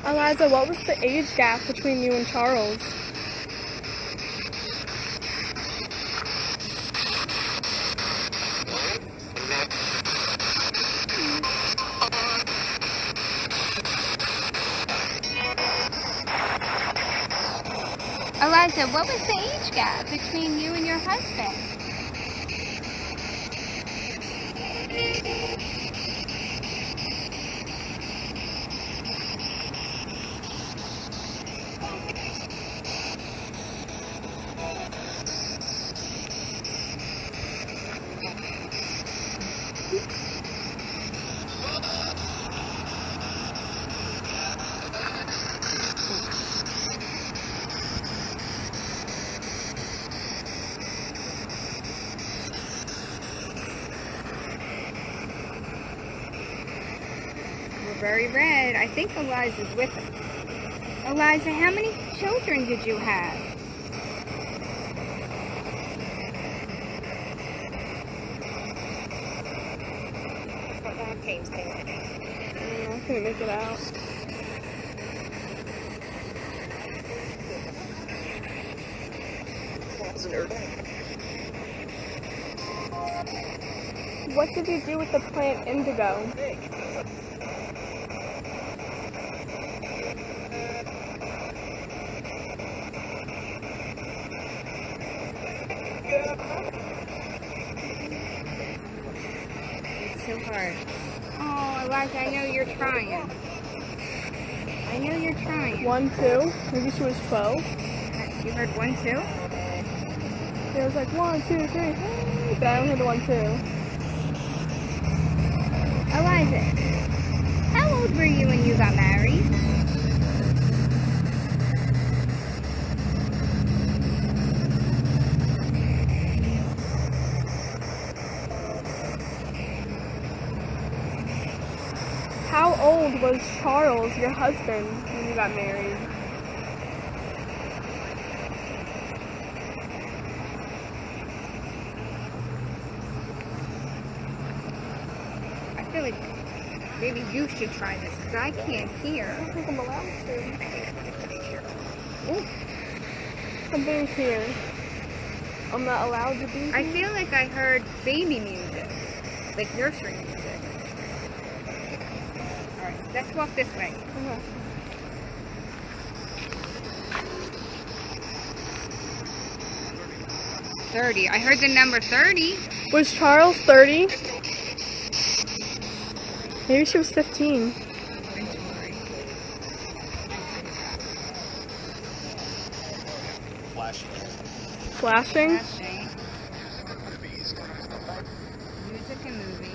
Eliza, what was the age gap between you and Charles? Eliza, what was the age gap between you and your husband? very red. I think Eliza's with us. Eliza, how many children did you have? I couldn't make it out. What did you do with the plant indigo? It's so hard. Oh, Eliza, I know you're trying. I know you're trying. 1, 2. Maybe she was 12. You heard 1, 2? It was like 1, 2, 3. But I only heard the 1, 2. Eliza, how old were you when you got married? How old was Charles, your husband, when you got married? I feel like maybe you should try this because I can't hear. I don't think I'm allowed to. Ooh, Something here. I'm not allowed to be. I feel like I heard baby music, like nursery music. All right, let's walk this way. Okay. 30. I heard the number 30. Was Charles 30? Maybe she was 15. Flash. Flashing? Flashing. Music and movies.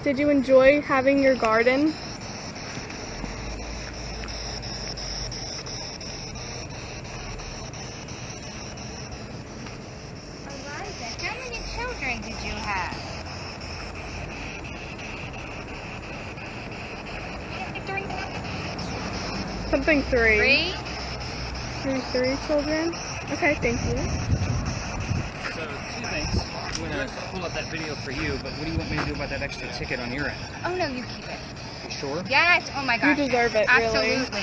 Did you enjoy having your garden? Eliza, how many children did you have? Something 3. 3? Maybe 3 children? Okay, thank you. So, 2 things. I'm going to pull up that video for you, but what do you want me to do about that extra ticket on your end? Oh no, you keep it. You sure? Yes. Oh my gosh. You deserve it, really. Absolutely.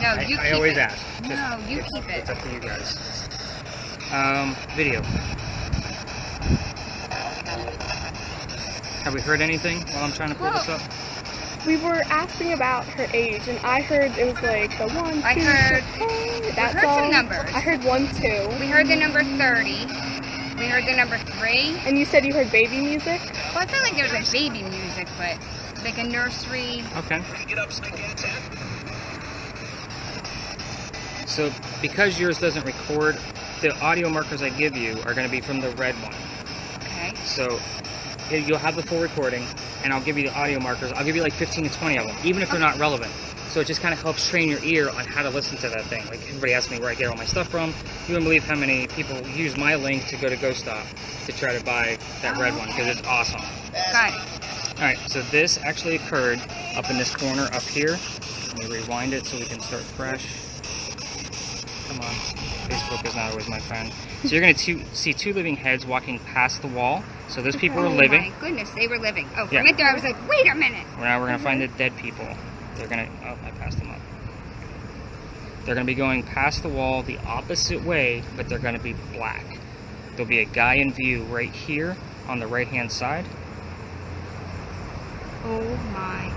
No, you keep I always it. ask. No, you keep it. It's up to you guys. Video. Have we heard anything while I'm trying to pull this up? We were asking about her age, and I heard it was like the 1, 2, I heard- 3. That's heard some all. numbers. I heard 1, 2. We heard the number 30. We heard the number 3. And you said you heard baby music? Well, I feel like there was a baby music, but like a nursery. Okay. So, because yours doesn't record, the audio markers I give you are going to be from the red one. Okay. So, you'll have the full recording, and I'll give you the audio markers. I'll give you like 15 to 20 of them, even if they're not relevant. So it just kind of helps train your ear on how to listen to that thing. Like, everybody asks me where I get all my stuff from. You wouldn't believe how many people use my link to go to GoStop to try to buy that red one, because it's awesome. Got it. Alright, so this actually occurred up in this corner up here. Let me rewind it so we can start fresh. Come on. Facebook is not always my friend. So you're going to see 2 living heads walking past the wall. So those people are Oh living. my goodness, they were living. Oh, from Yeah. right there, I was like, wait a minute. Now we're going to find the dead people. They're going to... Oh, I passed them up. They're going to be going past the wall the opposite way, but they're going to be black. There'll be a guy in view right here on the right-hand side. Oh my.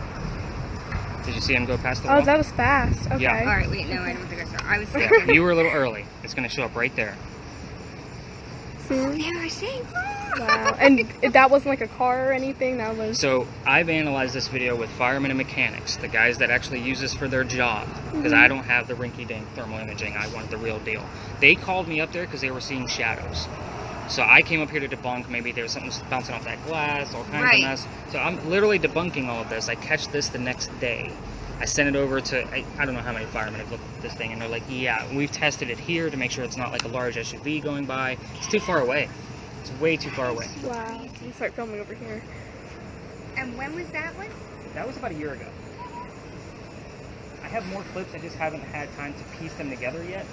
Did you see him go past the wall? Oh, that was fast. Okay. Yeah. All right, wait, no, I don't think I saw. I was thinking. You were a little early. It's going to show up right there. See? Yeah, I see. Wow. And that wasn't like a car or anything? That was... So I've analyzed this video with firemen and mechanics, the guys that actually use this for their job, because I don't have the rinky-dink thermal imaging. I want the real deal. They called me up there because they were seeing shadows. So I came up here to debunk maybe there was something bouncing off that glass, all kinds Right. of mess. So I'm literally debunking all of this. I catch this the next day. I sent it over to, I don't know how many firemen have looked at this thing, and they're like, yeah, we've tested it here to make sure it's not like a large SUV going by. It's too far away. It's way too far away. Wow. I'm gonna start filming over here. And when was that one? That was about a year ago. I have more clips, I just haven't had time to piece them together yet.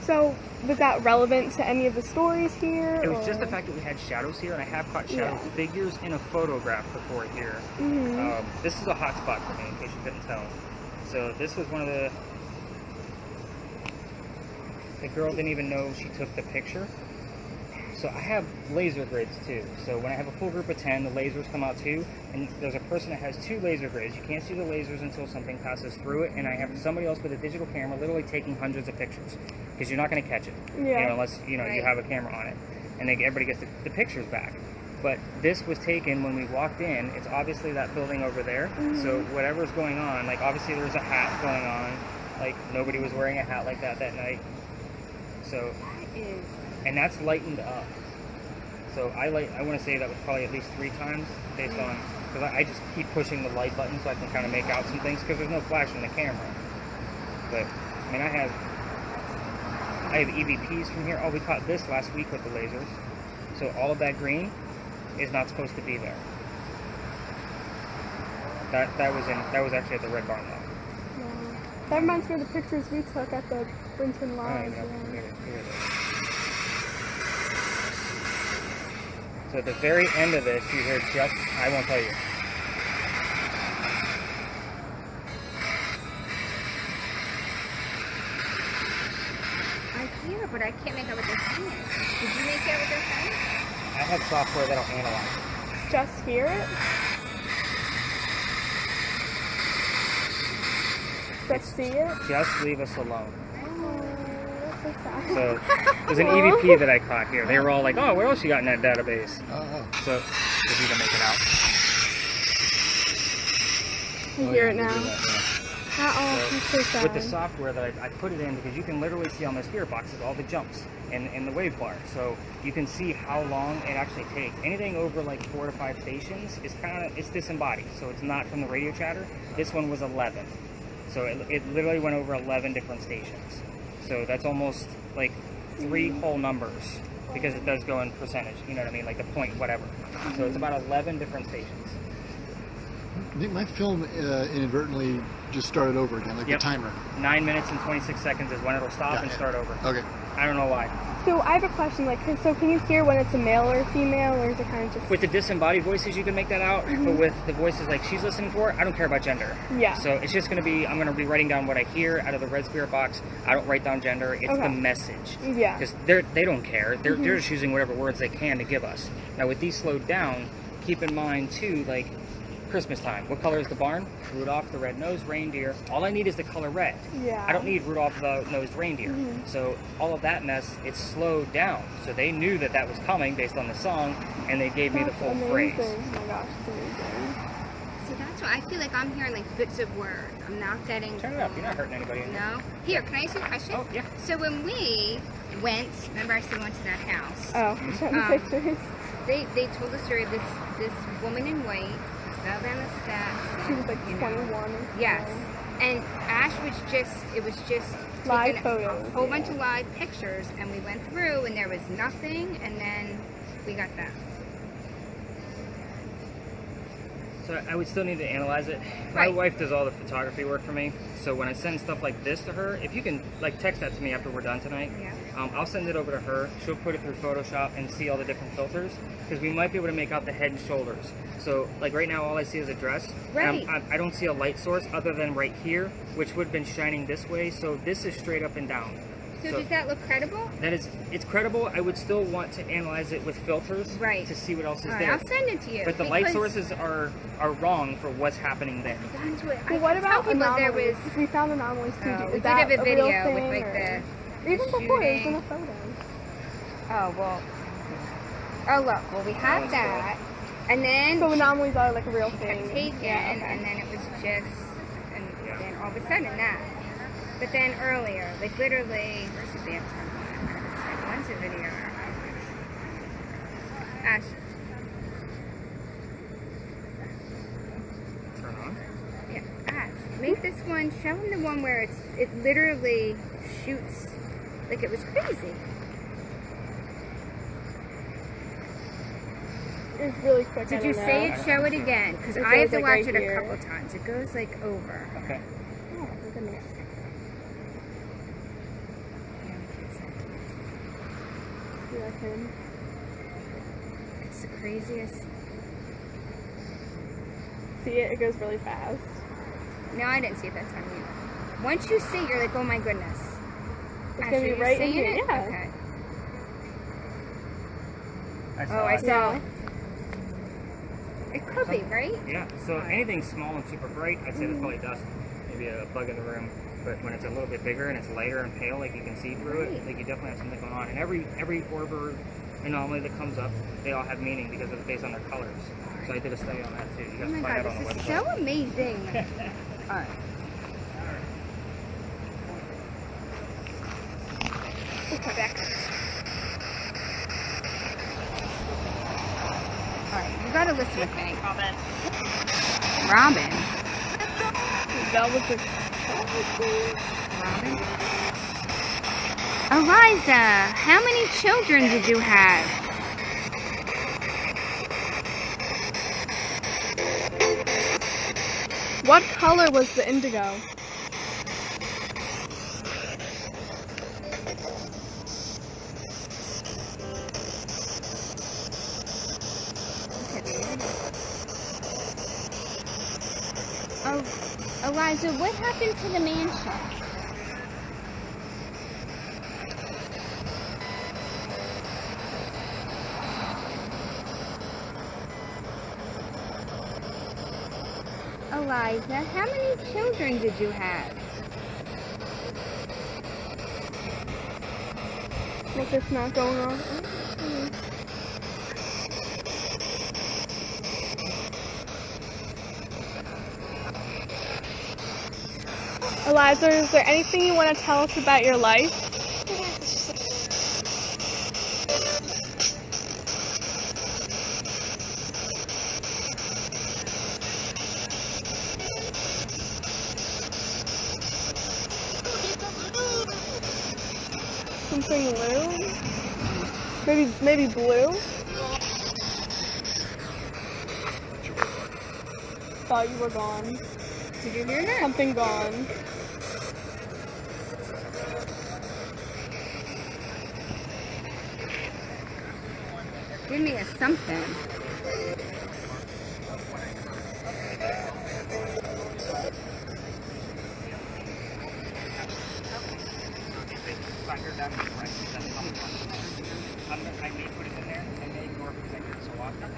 So, was that relevant to any of the stories here? It was or- just the fact that we had shadows here, and I have caught shadow Yeah. figures in a photograph before here. This is a hot spot for me, in case you couldn't tell. So this was one of the girl didn't even know she took the picture. So I have laser grids too. So when I have a full group of 10, the lasers come out too. And there's a person that has 2 laser grids. You can't see the lasers until something passes through it. And I have somebody else with a digital camera literally taking hundreds of pictures. Because you're not going to catch it. Yeah. You know, unless, you know, you Right. have a camera on it. And then everybody gets the pictures back. But this was taken when we walked in. It's obviously that building over there. So whatever's going on, like obviously there's a hat going on. Like nobody was wearing a hat like that night. So, That is. and that's lightened up. So I want to say that was probably at least 3 times based on, because I just keep pushing the light button so I can kind of make out some things because there's no flash in the camera. But I mean, I have EVPs from here. Oh, we caught this last week with the lasers. So all of that green is not supposed to be there. That was actually at the Red Barn though. Yeah. That reminds me of the pictures we took at the Brinton I Lodge. don't even know if yeah. here it is. So at the very end of this, you hear just, I won't tell you. I hear, but I can't make out what they're saying. Did you make out what they're saying? I have software that'll analyze it. Just hear it? Just see it? Just leave us alone. Oh, that's so sad. So there's an EVP that I caught here. They were all like, oh, what else you got in that database? So if you can make it out. I hear it now. Oh, that's so sad. With the software that I put it in, because you can literally see on the spirit boxes all the jumps in the wave bar. So you can see how long it actually takes. Anything over like 4 to 5 stations is it's disembodied. So it's not from the radio chatter. This one was 11. So it literally went over 11 different stations. So that's almost like 3 whole numbers because it does go in percentage. You know what I mean? Like the point whatever. So it's about 11 different stations. I think my film inadvertently just started over again, like Yep. the timer. 9 minutes and 26 seconds is when it'll stop and Yeah. start over. Okay. I don't know why. So I have a question, like, so can you hear when it's a male or a female, or is it kind of just... With the disembodied voices, you can make that out. But with the voices like she's listening for, I don't care about gender. Yeah. So it's just going to be, I'm going to be writing down what I hear out of the red spirit box. I don't write down gender. It's Okay. the message. Yeah. Because they don't care. They're just using whatever words they can to give us. Now with these slowed down, keep in mind too, like Christmas time. What color is the barn? Rudolph the red-nosed reindeer. All I need is the color red. Yeah. I don't need Rudolph the nosed reindeer. So all of that mess, it's slowed down. So they knew that that was coming based on the song, and they gave me the That's full amazing. phrase. Oh my gosh, it's amazing. So that's why I feel like I'm hearing like bits of words. I'm not getting. Turn it up. You're not hurting anybody. In there. No. Here, can I ask you a question? Oh, yeah. So when we went, remember I said we went to that house. Oh, show me pictures. They told the story of this woman in white fell down the steps. She was like you know. 21 or Yes. something. And Ash was just Live taking photos, a whole yeah. bunch of live pictures, and we went through, and there was nothing, and then we got that. So I would still need to analyze it. My Right. wife does all the photography work for me. So when I send stuff like this to her, if you can like text that to me after we're done tonight, Yeah. I'll send it over to her. She'll put it through Photoshop and see all the different filters because we might be able to make out the head and shoulders. So like right now, all I see is a dress. Right. I don't see a light source other than right here, which would have been shining this way. So this is straight up and down. So does that look credible? It's credible. I would still want to analyze it with filters Right. to see what else is All right, there. I'll send it to you. But the light because sources are wrong for what's happening there. That's what Well, I what tell about people there anomalies? was. We found anomalies too. We Is did that have a real video thing, with like or- the Even before, it was in shooting. a photo. Oh well. Oh look, well we have that, and then So anomalies are like a real she thing. kept taking, Yeah, okay. and then it was just, and then all of a sudden that. But then earlier, like literally, where's the damn time? When's the video? Ash, Turn on. yeah, Ash, make this one. Show him the one where it literally shoots like it was crazy. It's really quick. Did I you don't say know. it? Show it again, because It I have goes, to like, watch right it a here. couple times. It goes like over. Okay. Oh my goodness. See like him? It's the craziest. See it? It goes really fast. No, I didn't see it that time either. Once you see it, you're like, oh my goodness. It's Ashley, gonna be you're right in seeing here. it? Yeah. Okay. I Oh, I it. saw. It could be, right? Yeah, so anything small and super bright, I'd say that's probably dust, maybe a bug in the room. But when it's a little bit bigger and it's lighter and pale, like you can see through it, like you definitely have something going on. And every orb or anomaly that comes up, they all have meaning because of based on their colors. So I did a study on that too. You guys Oh can my find god, out on the this is website. so amazing. Alright. Okay, back. Alright, you gotta listen with me. Robin. Velvet's Robin? Eliza, how many children did you have? What color was the indigo? Oh, Eliza, what happened to the mansion? Eliza, how many children did you have? Look, it's not going on. Eliza, is there anything you want to tell us about your life? Something blue? Maybe blue? Thought you were gone. Did you hear that? Something gone. Give me a something. I may put it in there. I may ignore it because I hear it so often.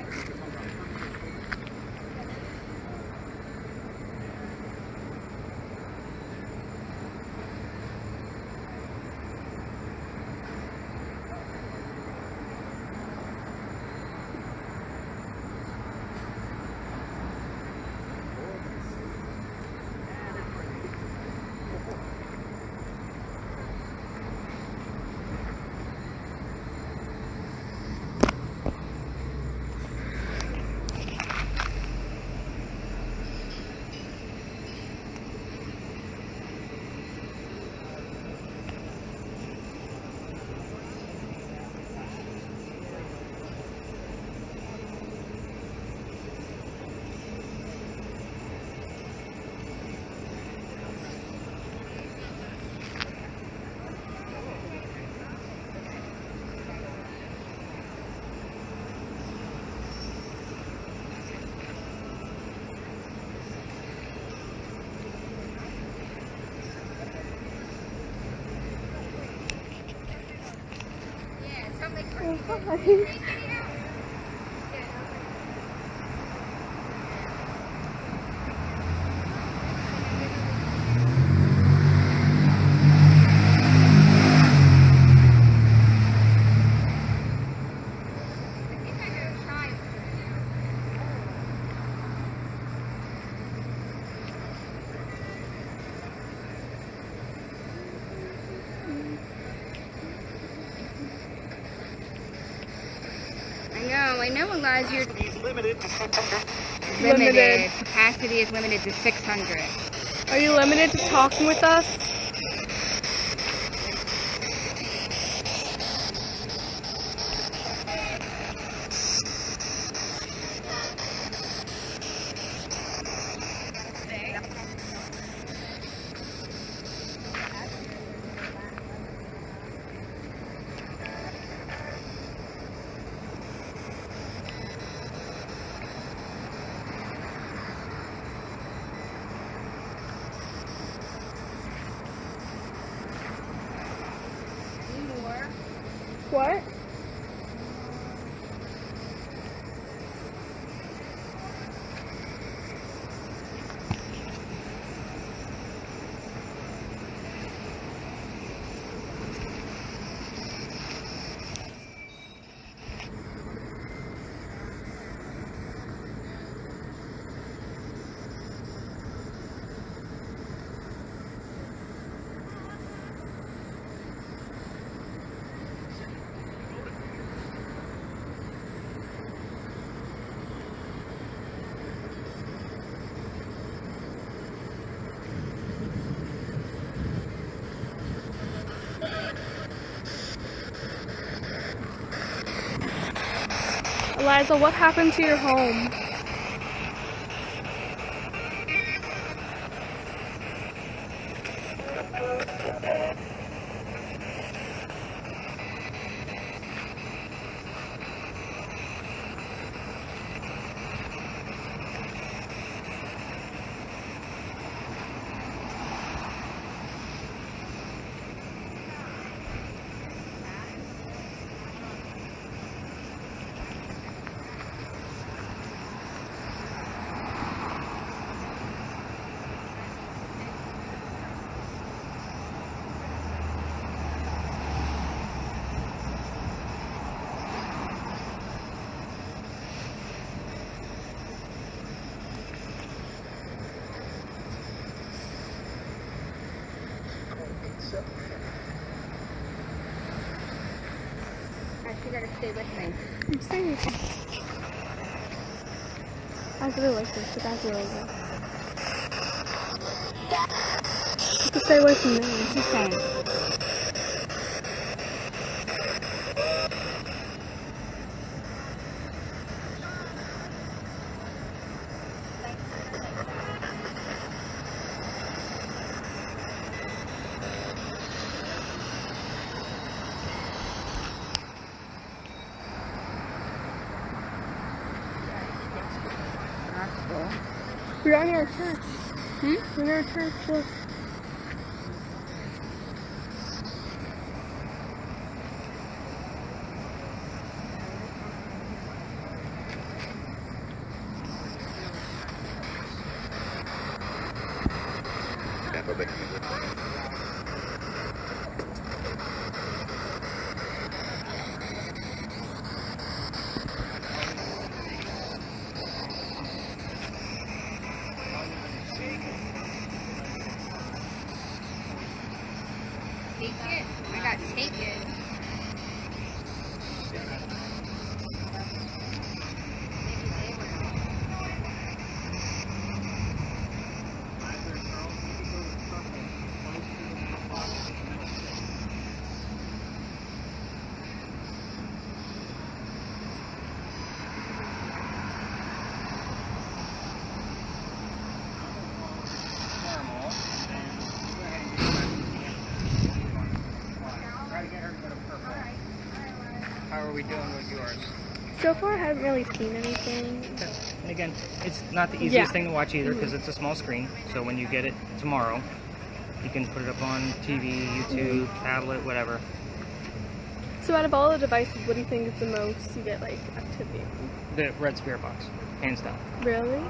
I know, Eliza, you're limited. Limited. Capacity is limited to 600. Are you limited to talking with us? Liza, what happened to your home? You gotta stay with me. I'm staying with you. I really like this, but that's really good. You can stay away from me. What's he saying? That's cool. We're on our church. We're in our church. Look. Take it. I got take it. How are we doing with yours? So far, I haven't really seen anything. And again, it's not the easiest Yeah. thing to watch either because it's a small screen. So when you get it tomorrow, you can put it up on TV, YouTube, tablet, whatever. So out of all the devices, what do you think is the most you get like activity on? The Red Spirit Box, hands down. Really?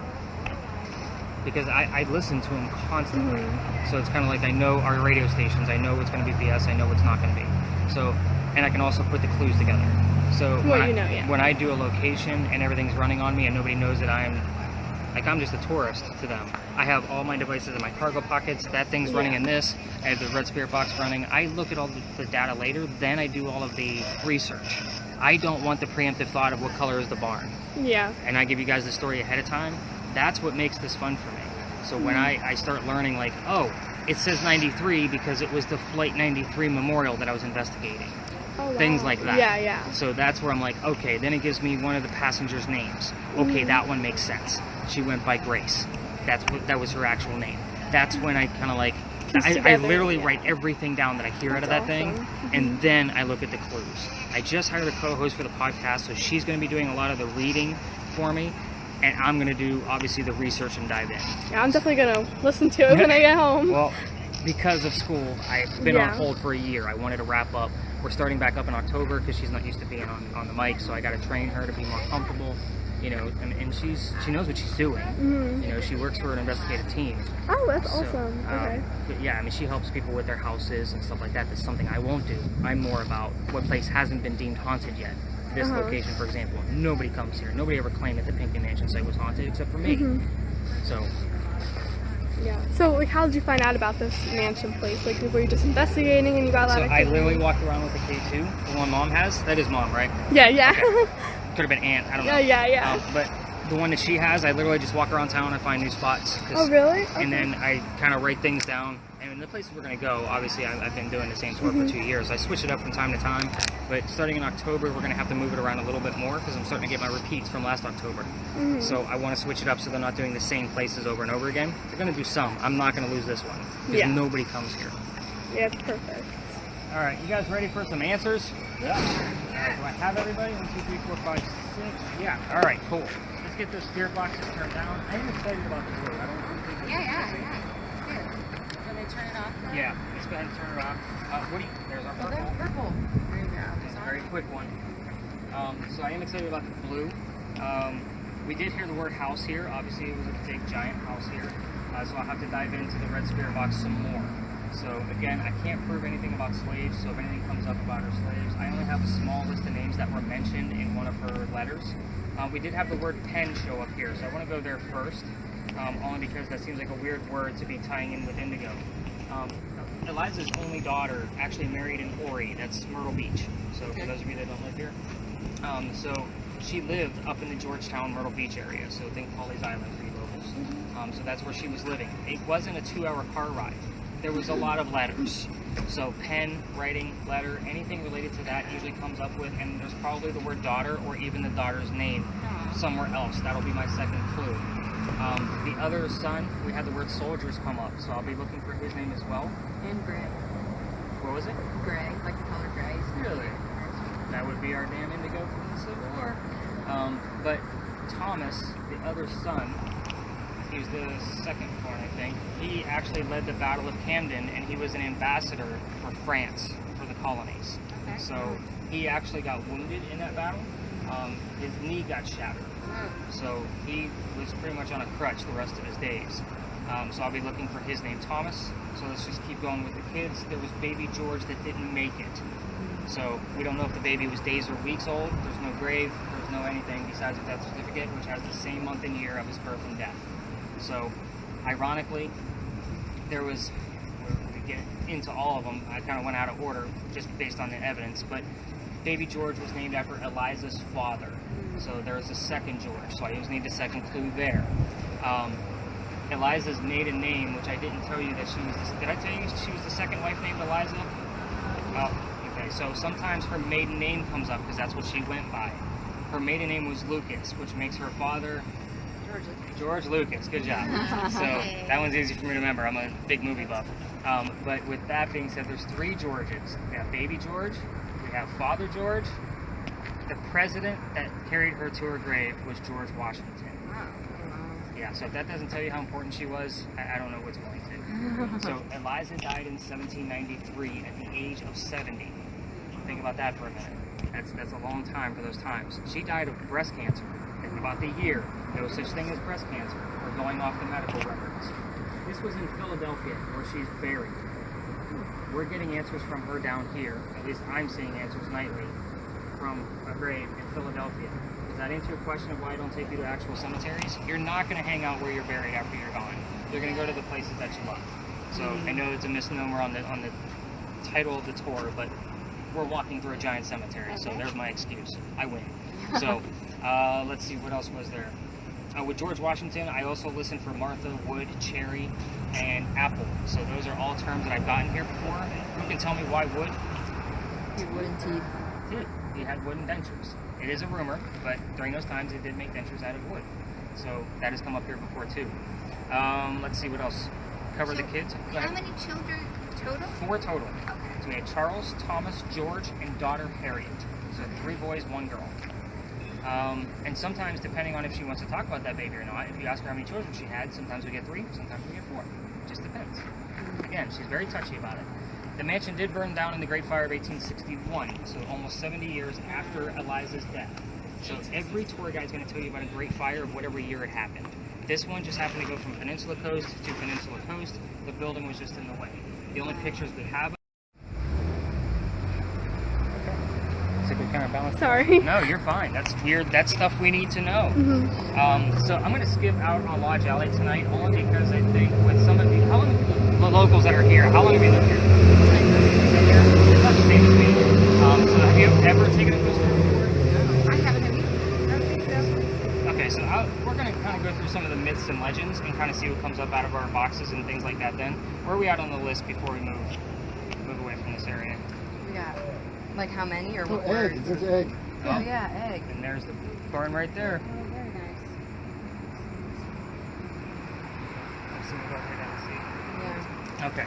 Because I listen to them constantly. So it's kind of like I know our radio stations, I know what's going to be BS, I know what's not going to be. So, and I can also put the clues together. So Well, when, you know, yeah. when I do a location and everything's running on me and nobody knows that I'm just a tourist to them. I have all my devices in my cargo pockets, that thing's running Yeah. in this, I have the Red Spirit Box running. I look at all the data later, then I do all of the research. I don't want the preemptive thought of what color is the barn. Yeah. And I give you guys the story ahead of time. That's what makes this fun for me. So when I start learning like, oh, it says 93 because it was the Flight 93 memorial that I was investigating. Oh, wow. Things like that. Yeah, yeah. So that's where I'm like, okay, then it gives me one of the passengers' names. Okay, that one makes sense. She went by Grace. That was her actual name. That's when I kind of like, I together, literally yeah. write everything down that I hear out of That's that thing, awesome. and then I look at the clues. I just hired a co-host for the podcast, so she's going to be doing a lot of the reading for me, and I'm going to do, obviously, the research and dive in. Yeah, I'm definitely gonna listen to it when I get home. Well, because of school, I've been on Yeah. hold for a year. I wanted to wrap up. We're starting back up in October because she's not used to being on the mic, so I got to train her to be more comfortable. You know, and she knows what she's doing. You know, she works for an investigative team. Oh, that's So, awesome. Okay. But yeah, I mean, she helps people with their houses and stuff like that. That's something I won't do. I'm more about what place hasn't been deemed haunted yet. This location, for example, nobody comes here. Nobody ever claimed that the Pinckney Mansion site was haunted except for me. So, Yeah. So, like, how did you find out about this mansion place? Like, were you just investigating and you got a lot of I activity? literally walked around with the K2, the one Mom has. That is Mom, right? Yeah, yeah. Could have been Aunt. I don't know. Yeah. But the one that she has, I literally just walk around town and find new spots. Oh, really? And then I kind of write things down. And the places we're going to go, obviously, I've been doing the same tour for 2 years. I switch it up from time to time. But starting in October, we're going to have to move it around a little bit more because I'm starting to get my repeats from last October. So I want to switch it up so they're not doing the same places over and over again. They're going to do some. I'm not going to lose this one because Yeah. nobody comes here. Yeah, it's perfect. All right, you guys ready for some answers? Yeah. All right, do I have everybody? 1, 2, 3, 4, 5, 6. Yeah. All right, cool. Let's get those spirit boxes turned down. I'm excited about the blue. I don't think Yeah. Here. Can they turn it off? now? Yeah, let's go ahead and turn it off. What do you? There's our Oh, purple. they're purple. There you go. Just a very quick one. So I am excited about the blue. We did hear the word house here. Obviously, it was a big, giant house here. So I'll have to dive into the red spirit box some more. So again, I can't prove anything about slaves. So if anything comes up about her slaves, I only have a small list of names that were mentioned in one of her letters. We did have the word pen show up here, so I want to go there first. Only because that seems like a weird word to be tying in with indigo. Eliza's only daughter actually married in Ori, that's Myrtle Beach. So for those of you that don't live here. So she lived up in the Georgetown, Myrtle Beach area, so think Pawleys Island for you locals. So that's where she was living. It wasn't a 2-hour car ride. There was a lot of letters. So pen, writing, letter, anything related to that usually comes up with, and there's probably the word daughter or even the daughter's name somewhere else. That'll be my second clue. The other son, we had the word soldiers come up, so I'll be looking for his name as well. And gray. What was it? Gray, like the color gray. Really? That would be our damn indigo from the Civil War. But Thomas, the other son, he was the second born, I think. He actually led the Battle of Camden, and he was an ambassador for France, for the colonies. Okay. So he actually got wounded in that battle. His knee got shattered. So he was pretty much on a crutch the rest of his days. So I'll be looking for his name, Thomas. So let's just keep going with the kids. There was baby George that didn't make it. So we don't know if the baby was days or weeks old. There's no grave. There's no anything besides a death certificate, which has the same month and year of his birth and death. So ironically, there was, we get into all of them, I kind of went out of order just based on the evidence, but baby George was named after Eliza's father. So there was a second George, so I always need the second clue there. Eliza's maiden name, which I didn't tell you that she was, did I tell you she was the second wife named Eliza? Oh, okay, so sometimes her maiden name comes up because that's what she went by. Her maiden name was Lucas, which makes her father George Lucas. Good job. So that one's easy for me to remember. I'm a big movie buff. But with that being said, there's 3 Georges. We have baby George, we have Father George. The president that carried her to her grave was George Washington. Yeah, so if that doesn't tell you how important she was, I don't know what's going to. So Eliza died in 1793 at the age of 70. Think about that for a minute. That's a long time for those times. She died of breast cancer. Think about the year. No such thing as breast cancer. We're going off the medical records. This was in Philadelphia, where she's buried. We're getting answers from her down here. At least I'm seeing answers nightly from a grave in Philadelphia. Does that answer your question of why I don't take you to actual cemeteries? You're not going to hang out where you're buried after you're gone. You're going to go to the places that you love. So I know it's a misnomer on the title of the tour, but we're walking through a giant cemetery, so there's my excuse. I win. So let's see, what else was there? With George Washington, I also listened for Martha, Wood, Cherry, and Apple. So those are all terms that I've gotten here before. You can tell me why wood? Wooden teeth. He had wooden dentures. It is a rumor, but during those times they did make dentures out of wood. So that has come up here before too. Let's see what else. Cover the kids. Go How ahead. many children total? 4 total. Okay. So we had Charles, Thomas, George, and daughter Harriet. So 3 boys, 1 girl. And sometimes, depending on if she wants to talk about that baby or not, if you ask her how many children she had, sometimes we get 3, sometimes we get 4. It just depends. Again, she's very touchy about it. The mansion did burn down in the Great Fire of 1861, so almost 70 years after Eliza's death. So every tour guide is going to tell you about a Great Fire of whatever year it happened. This one just happened to go from Peninsula Coast to Peninsula Coast. The building was just in the way. The only pictures we have. It's a good kind of balance. Sorry. No, you're fine. That's weird. That's stuff we need to know. So I'm going to skip out on Lodge Alley tonight, only because I think with some of the locals that are here, how long have you lived here? 10 years. It's not the same as me. So have you ever taken a booster before? I haven't. Have you? I don't think so. Okay, so going to kind of go through some of the myths and legends and kind of see what comes up out of our boxes and things like that then. Where are we at on the list before we move away from this area? We got like how many or Oh, what egg. words? There's egg. Oh yeah, egg. And there's the barn right there. Oh, very nice. Let's see, we'll go right down and see. Yeah. Okay.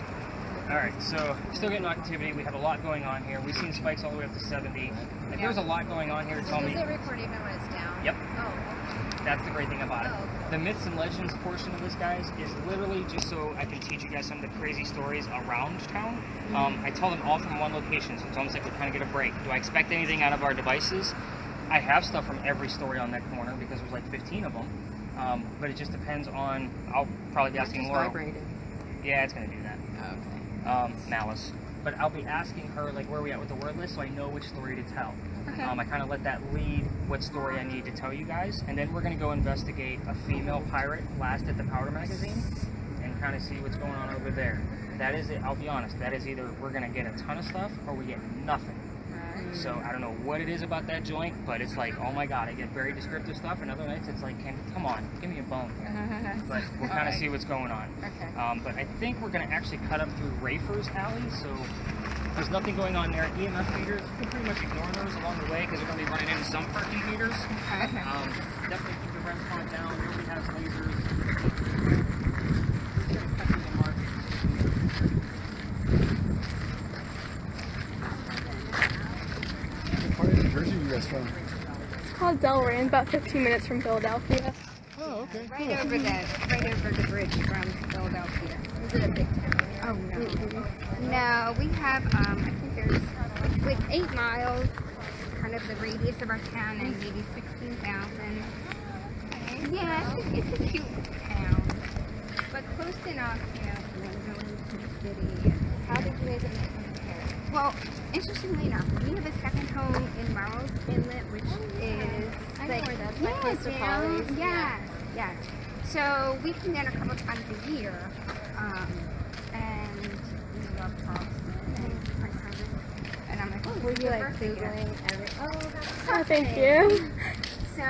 All right. So still getting activity. We have a lot going on here. We've seen spikes all the way up to 70. If there's a lot going on here, tell Does me. it record even when it's down? Yep. Oh, That's the great thing about it. Oh, okay. The myths and legends portion of this, guys, is literally just so I can teach you guys some of the crazy stories around town. I tell them all from one location, so it's almost like we kind of get a break. Do I expect anything out of our devices? I have stuff from every story on that corner because there's like 15 of them. But it just depends on. I'll probably be asking Just Laura. vibrated. Yeah, it's gonna do that. Okay. Malice. But I'll be asking her like where are we at with the word list, so I know which story to tell. Okay. I kind of let that lead what story I need to tell you guys, and then we're gonna go investigate a female pirate last at the Powder Magazine, and kind of see what's going on over there. That is it. I'll be honest. That is either we're gonna get a ton of stuff or we get nothing. So I don't know what it is about that joint, but it's like, oh my god, I get very descriptive stuff, and other nights it's like, come on, give me a bone here. But we'll kind of see what's going on. Okay. But I think we're going to actually cut up through Rafer's Alley, so there's nothing going on there. EMF meters, you can pretty much ignore those along the way because they're going to be running into some parking meters. Okay. Definitely keep the REM count down. Nobody has lasers. Just gonna cut through the markets. What part of New Jersey are you guys from? It's called Delran, about 15 minutes from Philadelphia. Oh, okay. Right over the bridge from Philadelphia. is it a big town? Oh no. No, we have I think there's like 8 miles, kind of the radius of our town, and maybe 16,000. Yeah, it's a cute town, but close enough, you know, to then go into the city. How did you guys end up coming here? Well, interestingly enough, we have a second home in Morrow's Inlet, which is I know like, where that's by close to down, Polly's. yes, yes. So we come down a couple times a year, and we love Charleston and Prince Rupert. And I'm like, oh, Were you like birthday gift. Googling every? Oh, that's Oh, thank you. So,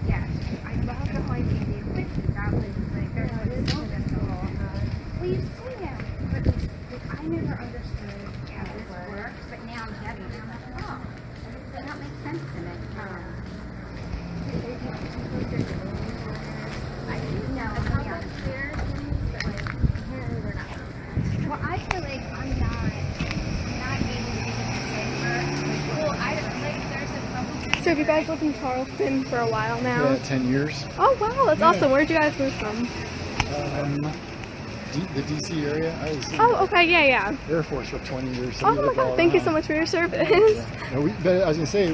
yeah, I love the whole idea of the equipment. That was like, there's so wonderful. Well, you see it, but it's, like, I never understood how this works, but now I'm getting it. I'm like, oh, that makes sense to me. I didn't know. How about stairs? Well, I feel like I'm not able to get safer. Well, I don't like. There's a couple. So have you guys lived in Charleston for a while now? Yeah, 10 years. Oh wow, that's awesome. Where'd you guys move from? The DC area. I was in Oh, okay, yeah. the Air Force for 20 years. So Oh we my lived all god, thank you so around. much for your service. Yeah. No, but I was going to say,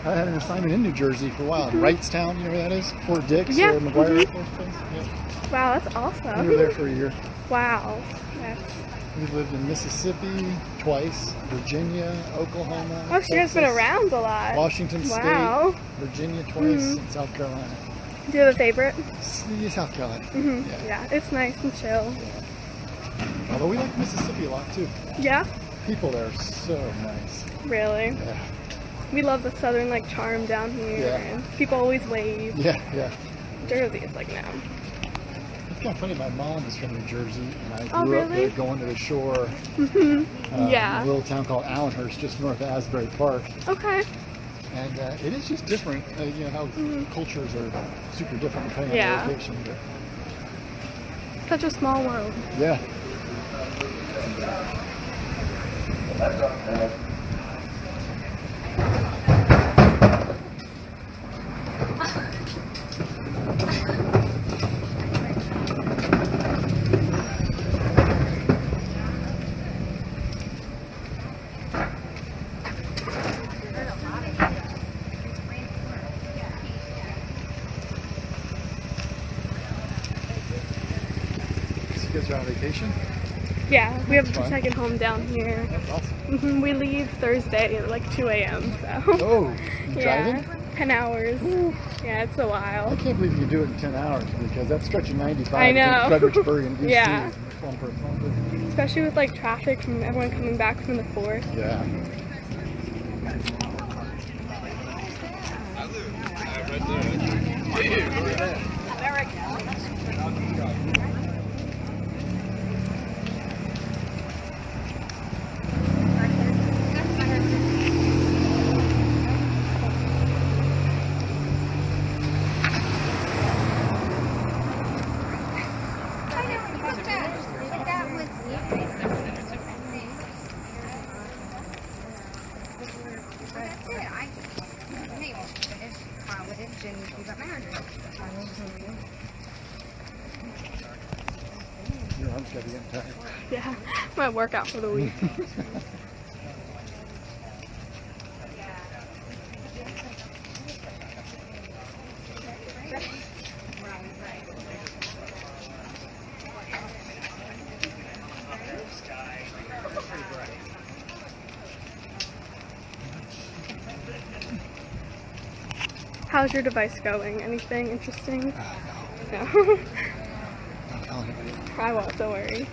I had an assignment in New Jersey for a while. Wrightstown, you know where that is? Fort Dix Yeah, or McGuire mhm. Air Force Base. Yeah. Wow, that's We were awesome. there for a year. Wow. That's... We've lived in Mississippi twice, Virginia, Oklahoma. Oh, so you guys been Texas, around a lot. Washington Wow. State, Virginia twice, and South Carolina. Do you have a favorite? Yeah, South Carolina. Yeah, it's nice and chill. Although we like Mississippi a lot too. Yeah, People there are so nice. really. Yeah, We love the southern like charm down here, Yeah. and people always wave. yeah. Jersey is like no. It's kind of funny. My mom is from New Jersey, and I Oh, grew up really? there going to the shore. Yeah. In a little town called Allenhurst, just north of Asbury Park. Okay. And it is just different. You know how cultures are super different depending Yeah. on the location. But Such a small world. yeah. So you guys are on vacation? Yeah, we have a Fun. second home down here. That's awesome. We leave Thursday at like 2 a.m. So Oh, you yeah, driving? 10 hours. Yeah, it's a I while. can't believe you can do it in 10 hours because that's stretching 95 I know. from Fredericksburg and DC. Yeah. One person. Especially with like traffic from everyone coming back from the 4th. Yeah. That was that's it. I finished college and we got married. Your arm's got to get tired. Yeah, my workout for the week. How's your device going? Anything interesting? No. Don't tell anybody. I won't, don't worry.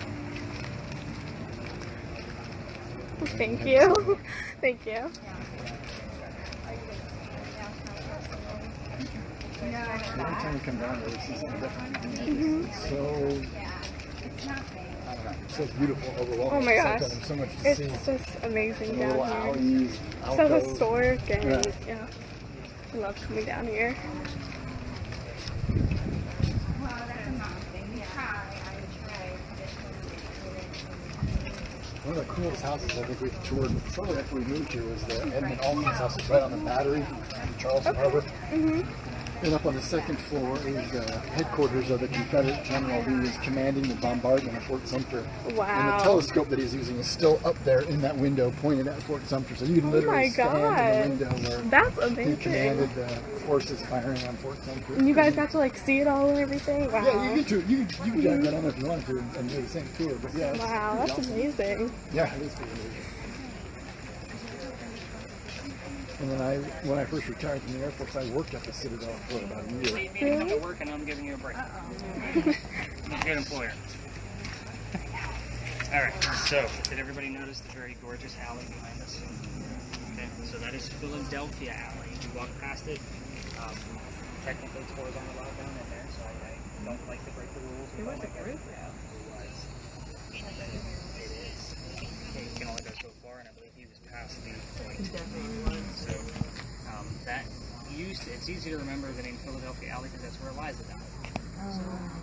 Thank you. Thank you. Every time we come down here, we see something different. It's so, I don't know, it's so beautiful overall. Oh my gosh. There's so much to see. It's just amazing The little down here. alleys, So alcoves. historic and Yeah. yeah. I love coming down here. One of the coolest houses I think we've toured shortly after we moved here was the Edmund Altman's house. It's right on the Battery in Charleston Harbor. And up on the second floor is the headquarters of the Confederate general who was commanding the bombardment of Fort Sumter. And Wow. the telescope that he's using is still up there in that window pointed at Fort Sumter. So you can literally stand in the window where That's he amazing. commanded the forces firing on Fort Sumter. And you guys got to like see it all and everything? Wow. Yeah, you get to you can drive that on if you want to and do the same tour. But yeah, it's Wow, pretty that's awesome. amazing. Yeah, it is pretty amazing. And then when I first retired from the Air Force, I worked at the Citadel for about a year. Meeting up at work and I'm giving you a break. I'm a good employer. Alright, so did everybody notice the very gorgeous alley behind us? Okay, so that is Philadelphia Alley. You walk past it, technically tours aren't allowed down in there, so I don't like to break the rules. It was a group. It is. You can only go so far, and I believe he was past the point. He definitely was. So, it's easy to remember the name Philadelphia Alley because that's where Eliza died. So,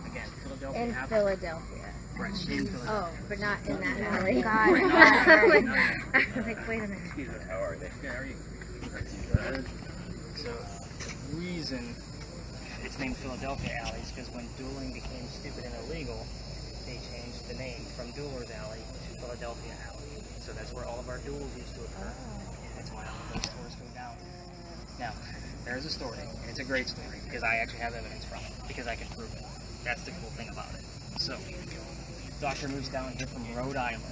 again, Philadelphia In Alley. Philadelphia. Right, in Philadelphia. Oh, but not in that alley. God. I was like, wait a minute. Excuse me. How are they? Yeah, how are you? So, the reason it's named Philadelphia Alley is because when dueling became stupid and illegal, they changed the name from Dueler's Alley to Philadelphia Alley. So that's where all of our duels used to occur. That's why all of those stores go down. Now, there's a story, and it's a great story because I actually have evidence from it because I can prove it. That's the cool thing about it. So, doctor moves down here from Rhode Island.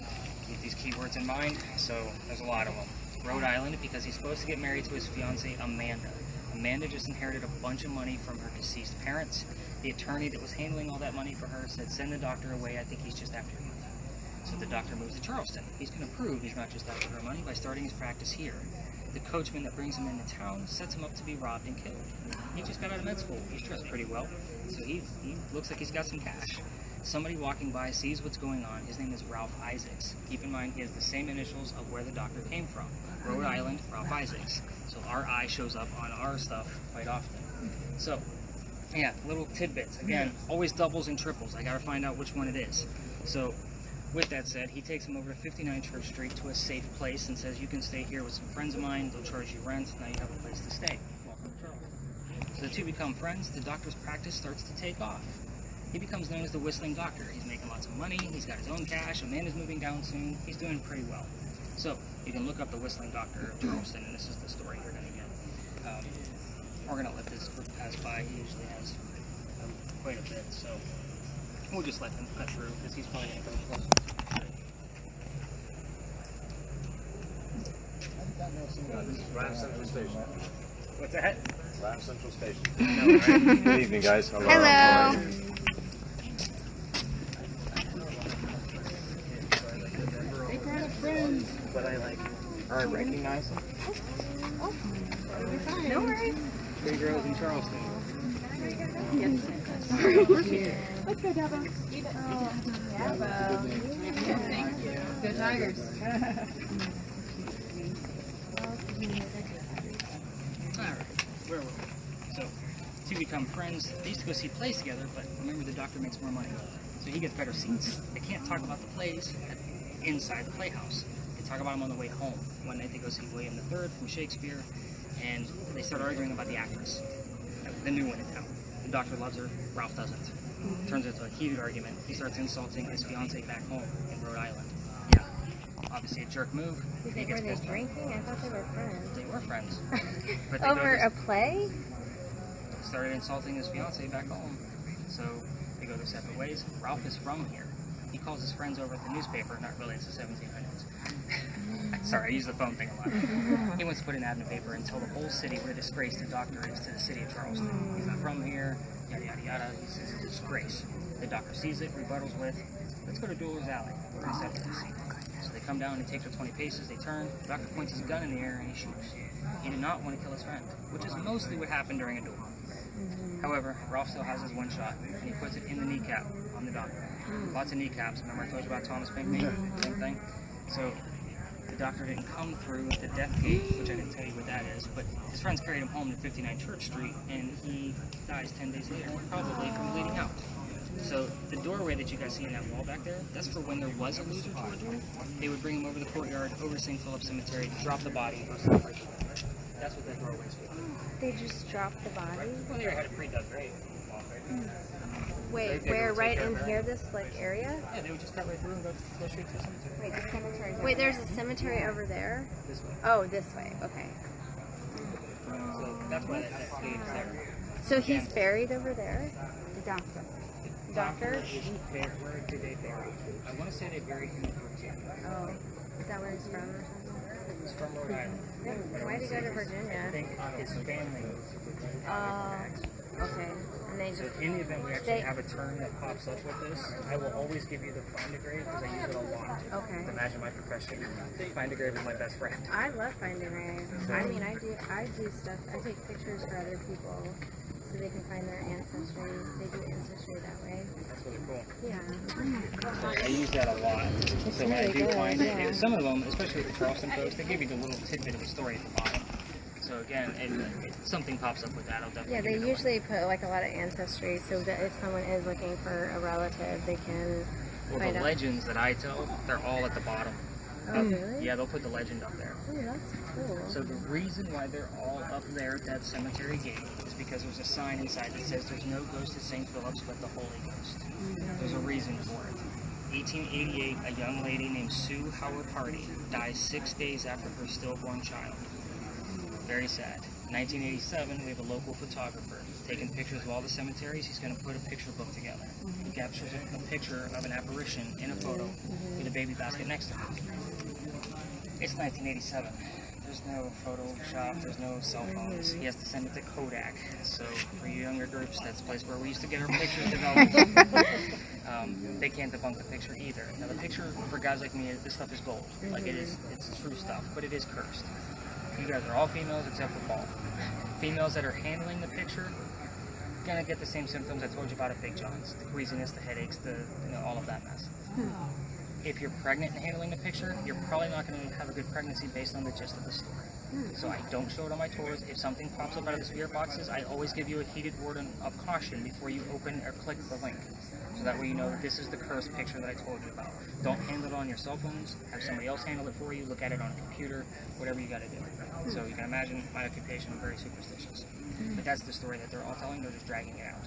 Keep these keywords in mind. So there's a lot of them. Rhode Island because he's supposed to get married to his fiancée Amanda. Amanda just inherited a bunch of money from her deceased parents. The attorney that was handling all that money for her said, "Send the doctor away. I think he's just after your money." So the doctor moves to Charleston. He's going to prove he's not just after her money by starting his practice here. The coachman that brings him into town sets him up to be robbed and killed. He just got out of med school. He's dressed pretty well, so he looks like he's got some cash. Somebody walking by sees what's going on. His name is Ralph Isaacs. Keep in mind he has the same initials of where the doctor came from. Rhode Island, Ralph Isaacs. So our I shows up on our stuff quite often. So, yeah, little tidbits. Again, always doubles and triples. I gotta find out which one it is. So, with that said, he takes him over to 59 Church Street to a safe place and says, "You can stay here with some friends of mine. They'll charge you rent. Now you have a place to stay." Welcome to Charleston. So the two become friends. The doctor's practice starts to take off. He becomes known as the Whistling Doctor. He's making lots of money. He's got his own cash. Amanda's moving down soon. He's doing pretty well. So you can look up the Whistling Doctor of Charleston, and this is the story you're going to get. We're going to let this group pass by. He usually has quite a bit, so we'll just let him cut through because he's probably going to come closer. This is Ram Central Station. What's that? Ram Central Station. I know, right? Good evening, guys. Hello. Hello. They brought a friend, but I recognize him. No worries. Three girls in Charleston. Let's go, Dabo. Go Tigers. Alright, where were we? So, to become friends, they used to go see plays together, but remember the doctor makes more money. So he gets better seats. They can't talk about the plays inside the playhouse. They talk about them on the way home. One night they go see William III from Shakespeare, and they start arguing about the actress, the new one in town. The doctor loves her, Ralph doesn't. Turns into a heated argument. He starts insulting his fiancée back home in Rhode Island. Yeah, obviously a jerk move. He Were gets they pissed off. drinking? I thought they were friends. They were friends. But they Over go a play? started insulting his fiancée back home. So they go their separate ways. Ralph is from here. He calls his friends over at the newspaper. Not really, it's the 1700s. Sorry, I use the phone thing a lot. He wants to put an ad in the paper and tell the whole city what a disgrace the doctor is to the city of Charleston. He's not from here, yada yada yada. He says it's a disgrace. The doctor sees it, rebuttals with, let's go to Dueler's Alley. We're going to settle this. So they come down and take their 20 paces, they turn, the doctor points his gun in the air and he shoots. He did not want to kill his friend, which is mostly what happened during a duel. However, Ralph still has his one shot, and he puts it in the kneecap on the doctor. Lots of kneecaps. Remember I told you about Thomas Pinkney? Same thing. So the doctor didn't come through the death gate, which I didn't tell you what that is, but his friends carried him home to 59 Church Street, and he dies 10 days later, probably from bleeding out. So the doorway that you guys see in that wall back there, that's for when there was a loser to a duel. They would bring him over the courtyard, over to St. Philip Cemetery, drop the body, or something. That's what that doorway is for. They just dropped the body? Well, they had a pre-dug grave. Wait, They where? would take Right care in of here, this like area? Yeah, they would just cut right through and go straight to the cemetery. Wait, the cemetery. Wait, there's a cemetery over there? This way. Oh, this way. Okay. So that's why that gate is there. So he's buried over there? The doctor. Doctor? Where did they bury him? I want to say they buried him in Virginia. Oh. Is that where he's from or something? He's from Rhode Island. Why'd he go to I Virginia? think his family moved to Virginia. Okay. And they So just. in the event we actually have a term that pops up with this, I will always give you the find a grave because I use it a lot. Okay. Imagine my profession. Find a grave is my best friend. I love finding graves. I mean, I do stuff. I take pictures for other people so they can find their ancestry. They do ancestry that way. That's really cool. Yeah. I use that a lot. So when I really do good, find it, yeah. and some of them, especially with the Charleston Post, they give you the little tidbit of a story at the bottom. So again, if something pops up with that, I'll definitely Yeah, give they you the usually put like a lot of ancestry so that if someone is looking for a relative, they can Well, find the out. legends that I tell, they're all at the bottom. Oh, really? Yeah, they'll put the legend up there. Oh, that's cool. So the reason why they're all up there at that cemetery gate is because there's a sign inside that says there's no ghost at St. Philip's but the Holy Ghost. There's a reason for it. 1888, a young lady named Sue Howard Hardy dies 6 days after her stillborn child. Very sad. 1987, we have a local photographer taking pictures of all the cemeteries. He's going to put a picture book together. He captures a picture of an apparition in a photo with a baby basket next to it. It's 1987. There's no Photoshop, there's no cell phones. He has to send it to Kodak. So for you younger groups, that's the place where we used to get our pictures developed. They can't debunk the picture either. Now the picture, for guys like me, this stuff is gold. Like it's true stuff, but it is cursed. You guys are all females except for Paul. Females that are handling the picture gonna get the same symptoms I told you about at Big John's. The queasiness, the headaches, all of that mess. If you're pregnant and handling the picture, you're probably not going to have a good pregnancy based on the gist of the story. So I don't show it on my tours. If something pops up out of the spirit boxes, I always give you a heated word of caution before you open or click the link. So that way you know that this is the cursed picture that I told you about. Don't handle it on your cell phones. Have somebody else handle it for you. Look at it on a computer. Whatever you got to do. So you can imagine my occupation. I'm very superstitious. But that's the story that they're all telling. They're just dragging it out.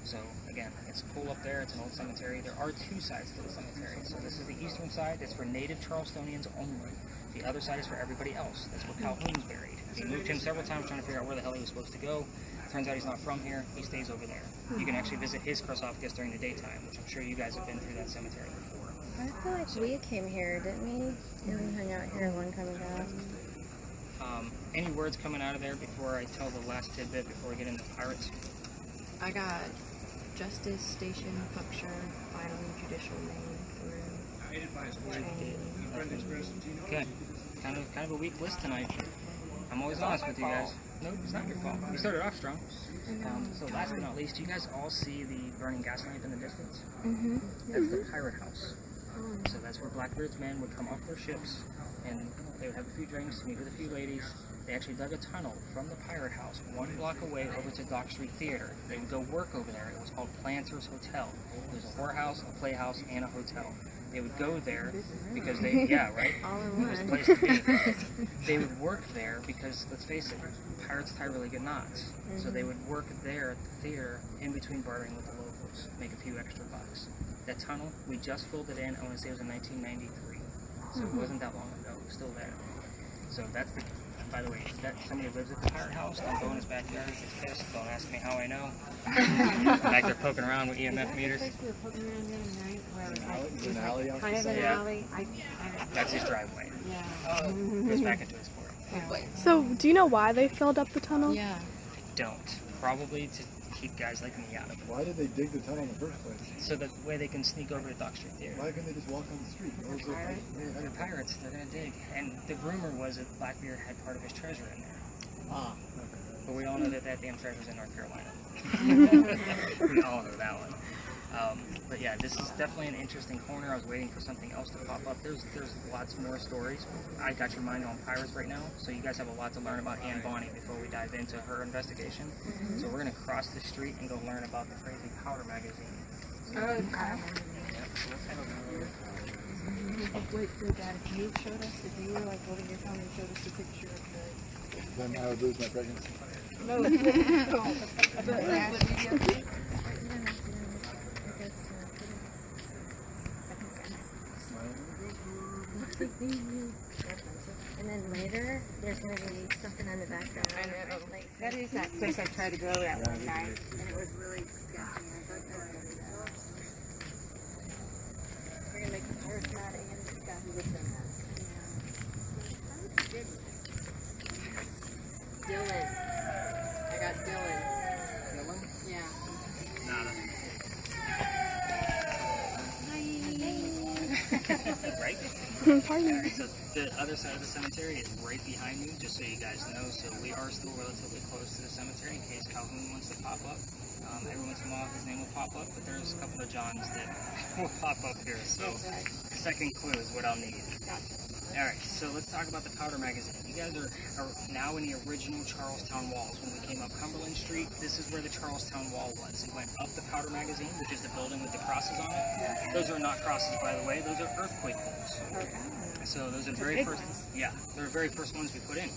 So again, it's cool up there. It's an old cemetery. There are two sides to the cemetery. So this is the eastern side. That's for native Charlestonians only. The other side is for everybody else. That's where Calhoun's buried. They moved him several times trying to figure out where the hell he was supposed to go. Turns out he's not from here. He stays over there. You can actually visit his sarcophagus during the daytime, which I'm sure you guys have been through that cemetery before. I feel like we came here, didn't we? And we hung out here one time ago. Any words coming out of there before I tell the last tidbit before we get into pirates? I got Justice Station Puncture, final judicial name Okay. Kind of a weak list tonight. I'm always honest with you guys. Nope, it's not your fault. You started off strong. So last but not least, you guys all see the burning gas lamp in the distance? Mm-hmm. That's the pirate house. So that's where Blackbeard's men would come off their ships and they would have a few drinks, meet with a few ladies. They actually dug a tunnel from the pirate house 1 block away over to Dock Street Theater. They would go work over there. It was called Planters Hotel. It was a whorehouse, a playhouse, and a hotel. They would go there because they, yeah, right? All in It was a one. place to be. They would work there because, let's face it, pirates tie really good knots. So they would work there at the theater in between bartering with the locals, make a few extra bucks. That tunnel, we just filled it in, I want to say it was in 1993. So it wasn't that long ago, it was still there. So that's the, by the way, that somebody lives at the pirate house, don't go in his backyard, gets pissed, don't ask me how I know. Back there poking around with EMF meters. Place we were poking around the other night where it was like, There's an alley on kind of an Yeah. alley. That's his driveway. Yeah. Goes back into his court. So, do you know why they filled up the tunnel? Yeah. Don't. Probably to keep guys like me out of it. Why did they dig the tunnel in the first place? So that way they can sneak over to Dock Street Theater. Why couldn't they just walk on the street? What was it? They're pirates, they're gonna dig. And the rumor was that Blackbeard had part of his treasure in there. Ah, But we all know that that damn treasure's in North Carolina. We all know that one. But yeah, this is definitely an interesting corner. I was waiting for something else to pop up. There's lots more stories. I got your mind on pirates right now, so you guys have a lot to learn about Anne Bonny before we dive into her investigation. So we're gonna cross the street and go learn about the crazy powder magazine. Wait, Dad, if you showed us, if you were like holding your phone and showed us a picture of the... then I would lose my pregnancy. No, and then later, there's going to be something in the background. I know. Like, That is that place I tried to go that one night, and it was really sketchy. we're going to make the pirates mad and the guy who lives in that. Dylan. I got Dylan. Yeah. Nada. Right? Pardon. Alright, so the other side of the cemetery is right behind me, just so you guys know. So we are still relatively close to the cemetery in case Calhoun wants to pop up. Every once in a while his name will pop up, but there's a couple of Johns that will pop up here. So second clue is what I'll need. Alright, so let's talk about the powder magazine. You guys are now in the original Charlestown walls. When we came up Cumberland Street, this is where the Charlestown wall was. It went up the powder magazine, which is the building with the crosses on it. Those are not crosses, by the way. Those are earthquake holes. So those are the very first, yeah, they're the very first ones we put in.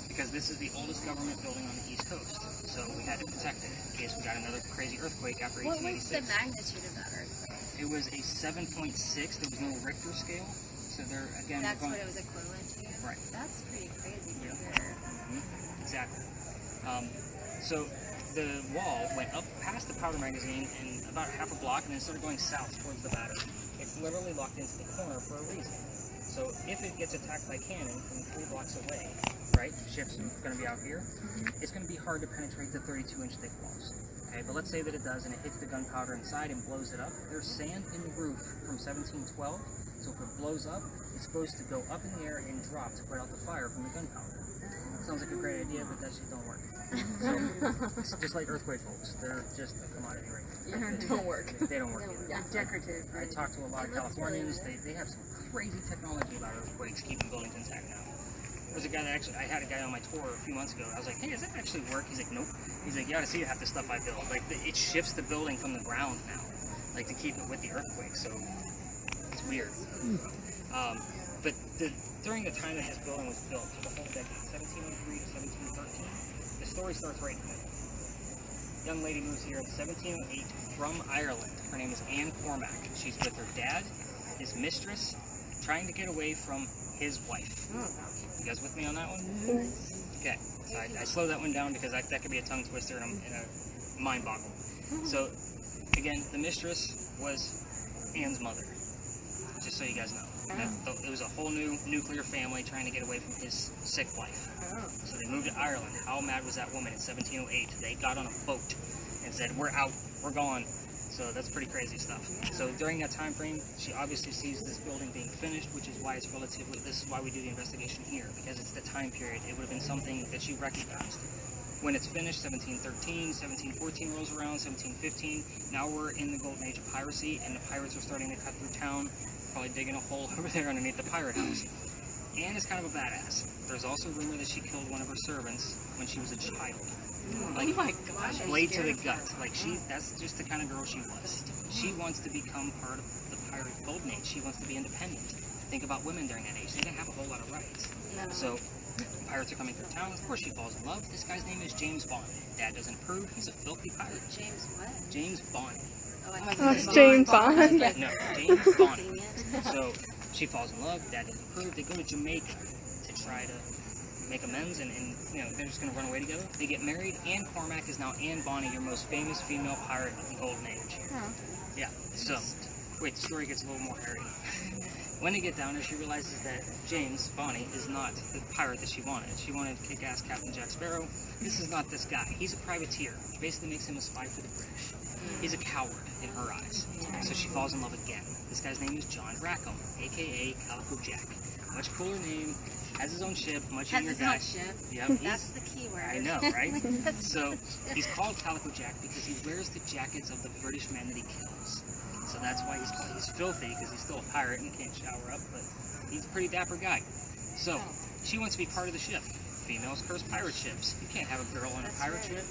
Because this is the oldest government building on the East Coast. So we had to protect it in case we got another crazy earthquake after 1886. magnitude of that earthquake? It was a 7.6. There was no Richter scale. So they're, again, That's we're what going, it was equivalent to? Right. That's pretty crazy. Yeah. For Exactly. So the wall went up past the powder magazine in about half a block and then started going south towards the battery. It's literally locked into the corner for a reason. So if it gets attacked by cannon from 3 blocks away, right, ships are going to be out here, it's going to be hard to penetrate the 32-inch thick walls. Okay, but let's say that it does and it hits the gunpowder inside and blows it up. There's sand in the roof from 1712, so if it blows up, it's supposed to go up in the air and drop to put out the fire from the gunpowder. Sounds like a great idea, but that shit don't work. So, it's just like earthquake bolts. They're just a commodity right now. Don't work. They don't work either. Yeah, decorative. I talked to a lot of Californians. They have some crazy technology about earthquakes keeping buildings intact now. There's a guy that actually, I had a guy on my tour a few months ago. I was like, hey, does that actually work? He's like, nope. He's like, you ought to see half the stuff I build. Like, it shifts the building from the ground now, like to keep it with the earthquake. So it's weird. But during the time that this building was built, so the whole decade, 1703 to 1713, the story starts right in the middle. Young lady moves here in 1708 from Ireland. Her name is Anne Cormack. She's with her dad, his mistress, trying to get away from his wife. You guys with me on that one? Okay, so I slowed that one down because that could be a tongue twister and a mind boggle. So, again, the mistress was Anne's mother, just so you guys know. It was a whole new nuclear family trying to get away from his sick wife. So they moved to Ireland. How mad was that woman in 1708? They got on a boat and said, we're out, we're gone. So that's pretty crazy stuff. So during that time frame, she obviously sees this building being finished, which is why it's relatively, this is why we do the investigation here, because it's the time period. It would have been something that she recognized. When it's finished, 1713, 1714 rolls around, 1715, now we're in the golden age of piracy, and the pirates are starting to cut through town, probably digging a hole over there underneath the pirate house. Anne is kind of a badass. There's also rumor that she killed one of her servants when she was a child. Like, oh my gosh, I'm blade to the scared. gut. Like, that's just the kind of girl she was. She wants to become part of the pirate golden age. She wants to be independent. Think about women during that age. They didn't have a whole lot of rights. No. So pirates are coming through town. Of course she falls in love. This guy's name is James Bond. Dad doesn't approve. He's a filthy pirate. James what? James Bond. Oh, I Oh, thought it's it was James Bond. Bond. I was like, No, James Bond. dang it. So she falls in love. Dad doesn't approve. They go to Jamaica to try to make amends, and you know, they're just going to run away together. They get married. Anne Cormac is now Anne Bonny, your most famous female pirate of the golden age. Oh. Yeah. So, wait, the story gets a little more hairy. When they get down there, she realizes that James Bonny is not the pirate that she wanted. She wanted kick-ass Captain Jack Sparrow. This is not this guy. He's a privateer, which basically makes him a spy for the British. He's a coward in her eyes. So she falls in love again. This guy's name is John Rackham, aka Calico Jack. Much cooler name, has his own ship, much Has younger his guy. own ship. Yep, That's the key word. I know, right? So he's called Calico Jack because he wears the jackets of the British men that he kills. So that's why he's filthy, because he's still a pirate and can't shower up, but he's a pretty dapper guy. So she wants to be part of the ship. Females curse pirate ships. You can't have a girl on a pirate ship.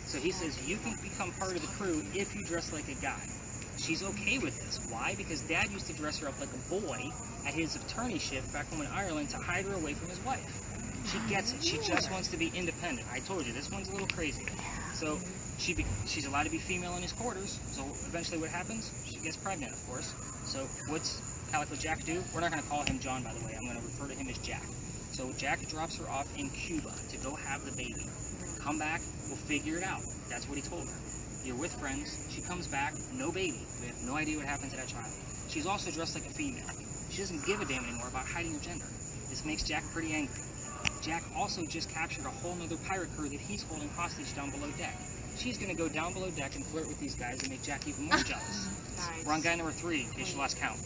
So he says you can become part of the crew if you dress like a guy. She's okay with this. Why? Because Dad used to dress her up like a boy at his attorney ship back home in Ireland to hide her away from his wife. She gets it. She just wants to be independent. I told you, this one's a little crazy. So she's allowed to be female in his quarters. So eventually what happens? She gets pregnant, of course. So what's Calico Jack do? We're not going to call him John, by the way. I'm going to refer to him as Jack. So Jack drops her off in Cuba to go have the baby. Come back, we'll figure it out. That's what he told her. You're with friends. She comes back, no baby. We have no idea what happened to that child. She's also dressed like a female. She doesn't give a damn anymore about hiding her gender. This makes Jack pretty angry. Jack also just captured a whole nother pirate crew that he's holding hostage down below deck. She's going to go down below deck and flirt with these guys and make Jack even more jealous. Nice. We're on guy number 3, in case you lost count.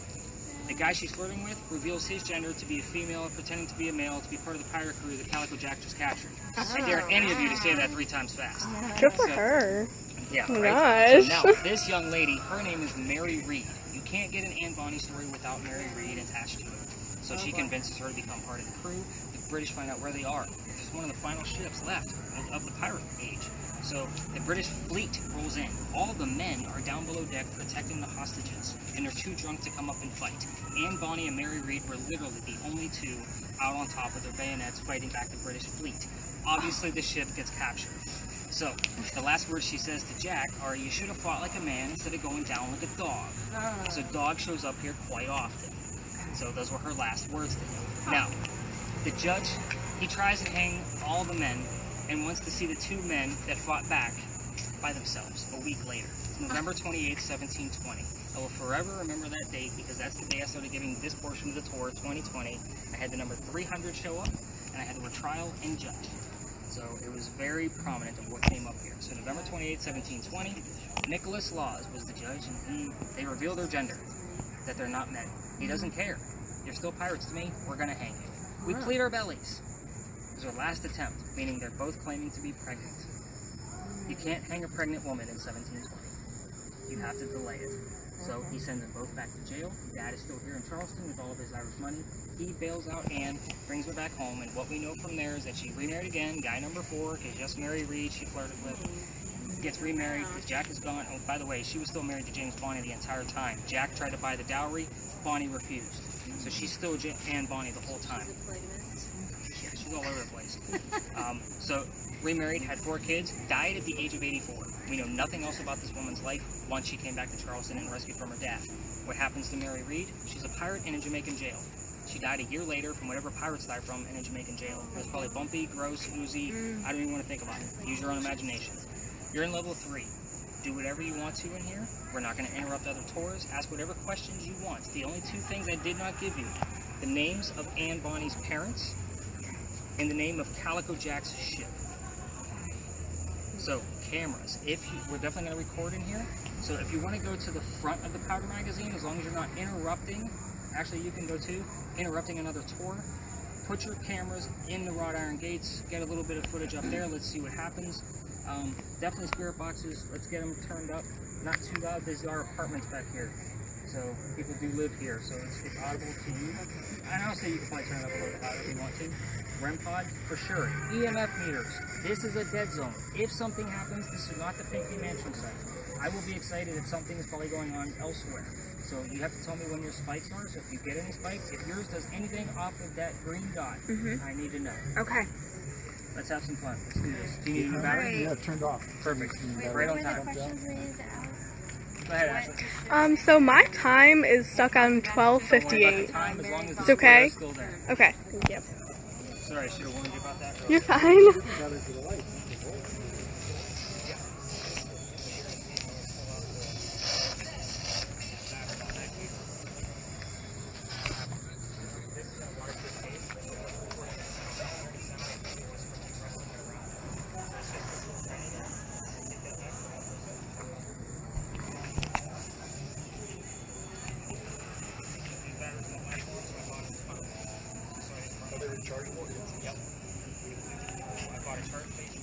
The guy she's flirting with reveals his gender to be a female, pretending to be a male, to be part of the pirate crew that Calico Jack just captured. I dare any of you to say that 3 times fast. Good for So- her. Yeah, Oh my right? So gosh. now, this young lady, her name is Mary Read. You can't get an Anne Bonny story without Mary Read attached to it. So she convinces her to become part of the crew. The British find out where they are. They're just one of the final ships left of the pirate age. So the British fleet rolls in. All the men are down below deck protecting the hostages, and they're too drunk to come up and fight. Anne Bonny and Mary Read were literally the only 2 out on top with their bayonets fighting back the British fleet. Obviously the ship gets captured. So, the last words she says to Jack are, you should have fought like a man instead of going down like a dog. So dog shows up here quite often. So those were her last words to him. Now, the judge, he tries to hang all the men and wants to see the 2 men that fought back by themselves a week later. It's November 28th, 1720. I will forever remember that date because that's the day I started giving this portion of the tour, 2020. I had the number 300 show up, and I had the word trial and judge. So it was very prominent of what came up here. So November 28, 1720, Nicholas Laws was the judge, and they reveal their gender, that they're not men. He doesn't care. You're still pirates to me, we're gonna hang you. We plead our bellies. It was their last attempt, meaning they're both claiming to be pregnant. You can't hang a pregnant woman in 1720. You have to delay it. So he sends them both back to jail. Dad is still here in Charleston with all of his Irish money. He bails out Anne, brings her back home, and what we know from there is that she remarried again, guy number 4, because just Mary Read she flirted with, gets remarried because Jack is gone. Oh, by the way, she was still married to James Bonny the entire time. Jack tried to buy the dowry, Bonny refused. So she's still Anne Bonny the whole time. She's a polygamist. Yeah, she's all over the place. So remarried, had 4 kids, died at the age of 84. We know nothing else about this woman's life once she came back to Charleston and rescued from her dad. What happens to Mary Read? She's a pirate in a Jamaican jail. She died a year later from whatever pirates die from in a Jamaican jail. It was probably bumpy, gross, oozy. I don't even want to think about it. Use your own imagination. You're in level 3. Do whatever you want to in here. We're not going to interrupt other tours. Ask whatever questions you want. The only 2 things I did not give you. The names of Anne Bonny's parents and the name of Calico Jack's ship. So, cameras. We're definitely going to record in here, so if you want to go to the front of the powder magazine, as long as you're not interrupting, actually you can go to interrupting another tour, put your cameras in the wrought iron gates, get a little bit of footage up there, let's see what happens. Definitely spirit boxes, let's get them turned up, not too loud. These are apartments back here, so people do live here, so it's audible to you. And I'll say you can probably turn it up a little bit louder if you want to. REM pod, for sure. EMF meters, this is a dead zone. If something happens, this is not the Pinky Mansion site. I will be excited if something is probably going on elsewhere. So you have to tell me when your spikes are, so if you get any spikes, if yours does anything off of that green dot, I need to know. Okay. Let's have some fun. Let's do this. Do you need a new battery? Yeah, turned off. Perfect. Wait, Right on what were the time. questions we needed to ask? Go ahead, Ashley. So my time is stuck on Don't worry about the 12:58. time as long as the It's okay? square is still there. Okay, thank you. Sorry, I should have warned you about that. You're fine. Better for the lights. Are they rechargeable? Yep. I bought a charge station.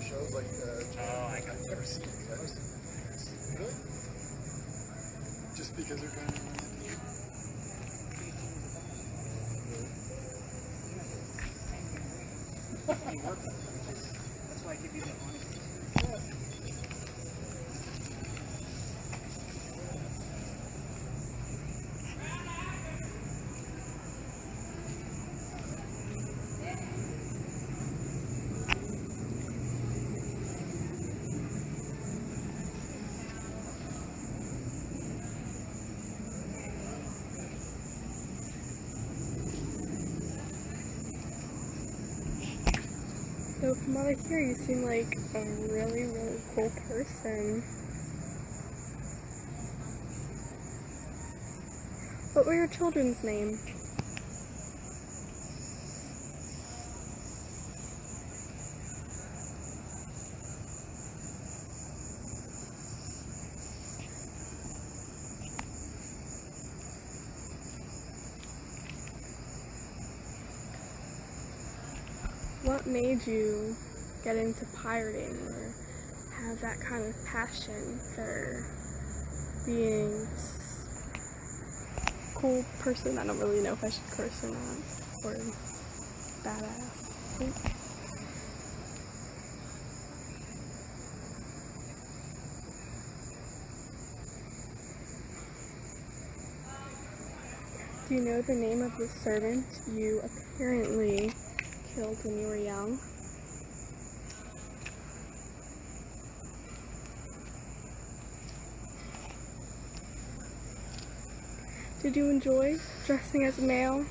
Shows like I've never seen it. Really? Just because they're kind of That's why I give you the honest. So from over here, you seem like a really, really cool person. What were your children's names? What made you get into pirating or have that kind of passion for being this cool person? I don't really know if I should curse or not, or badass. Do you know the name of the servant you apparently killed when you were young? Did you enjoy dressing as a male?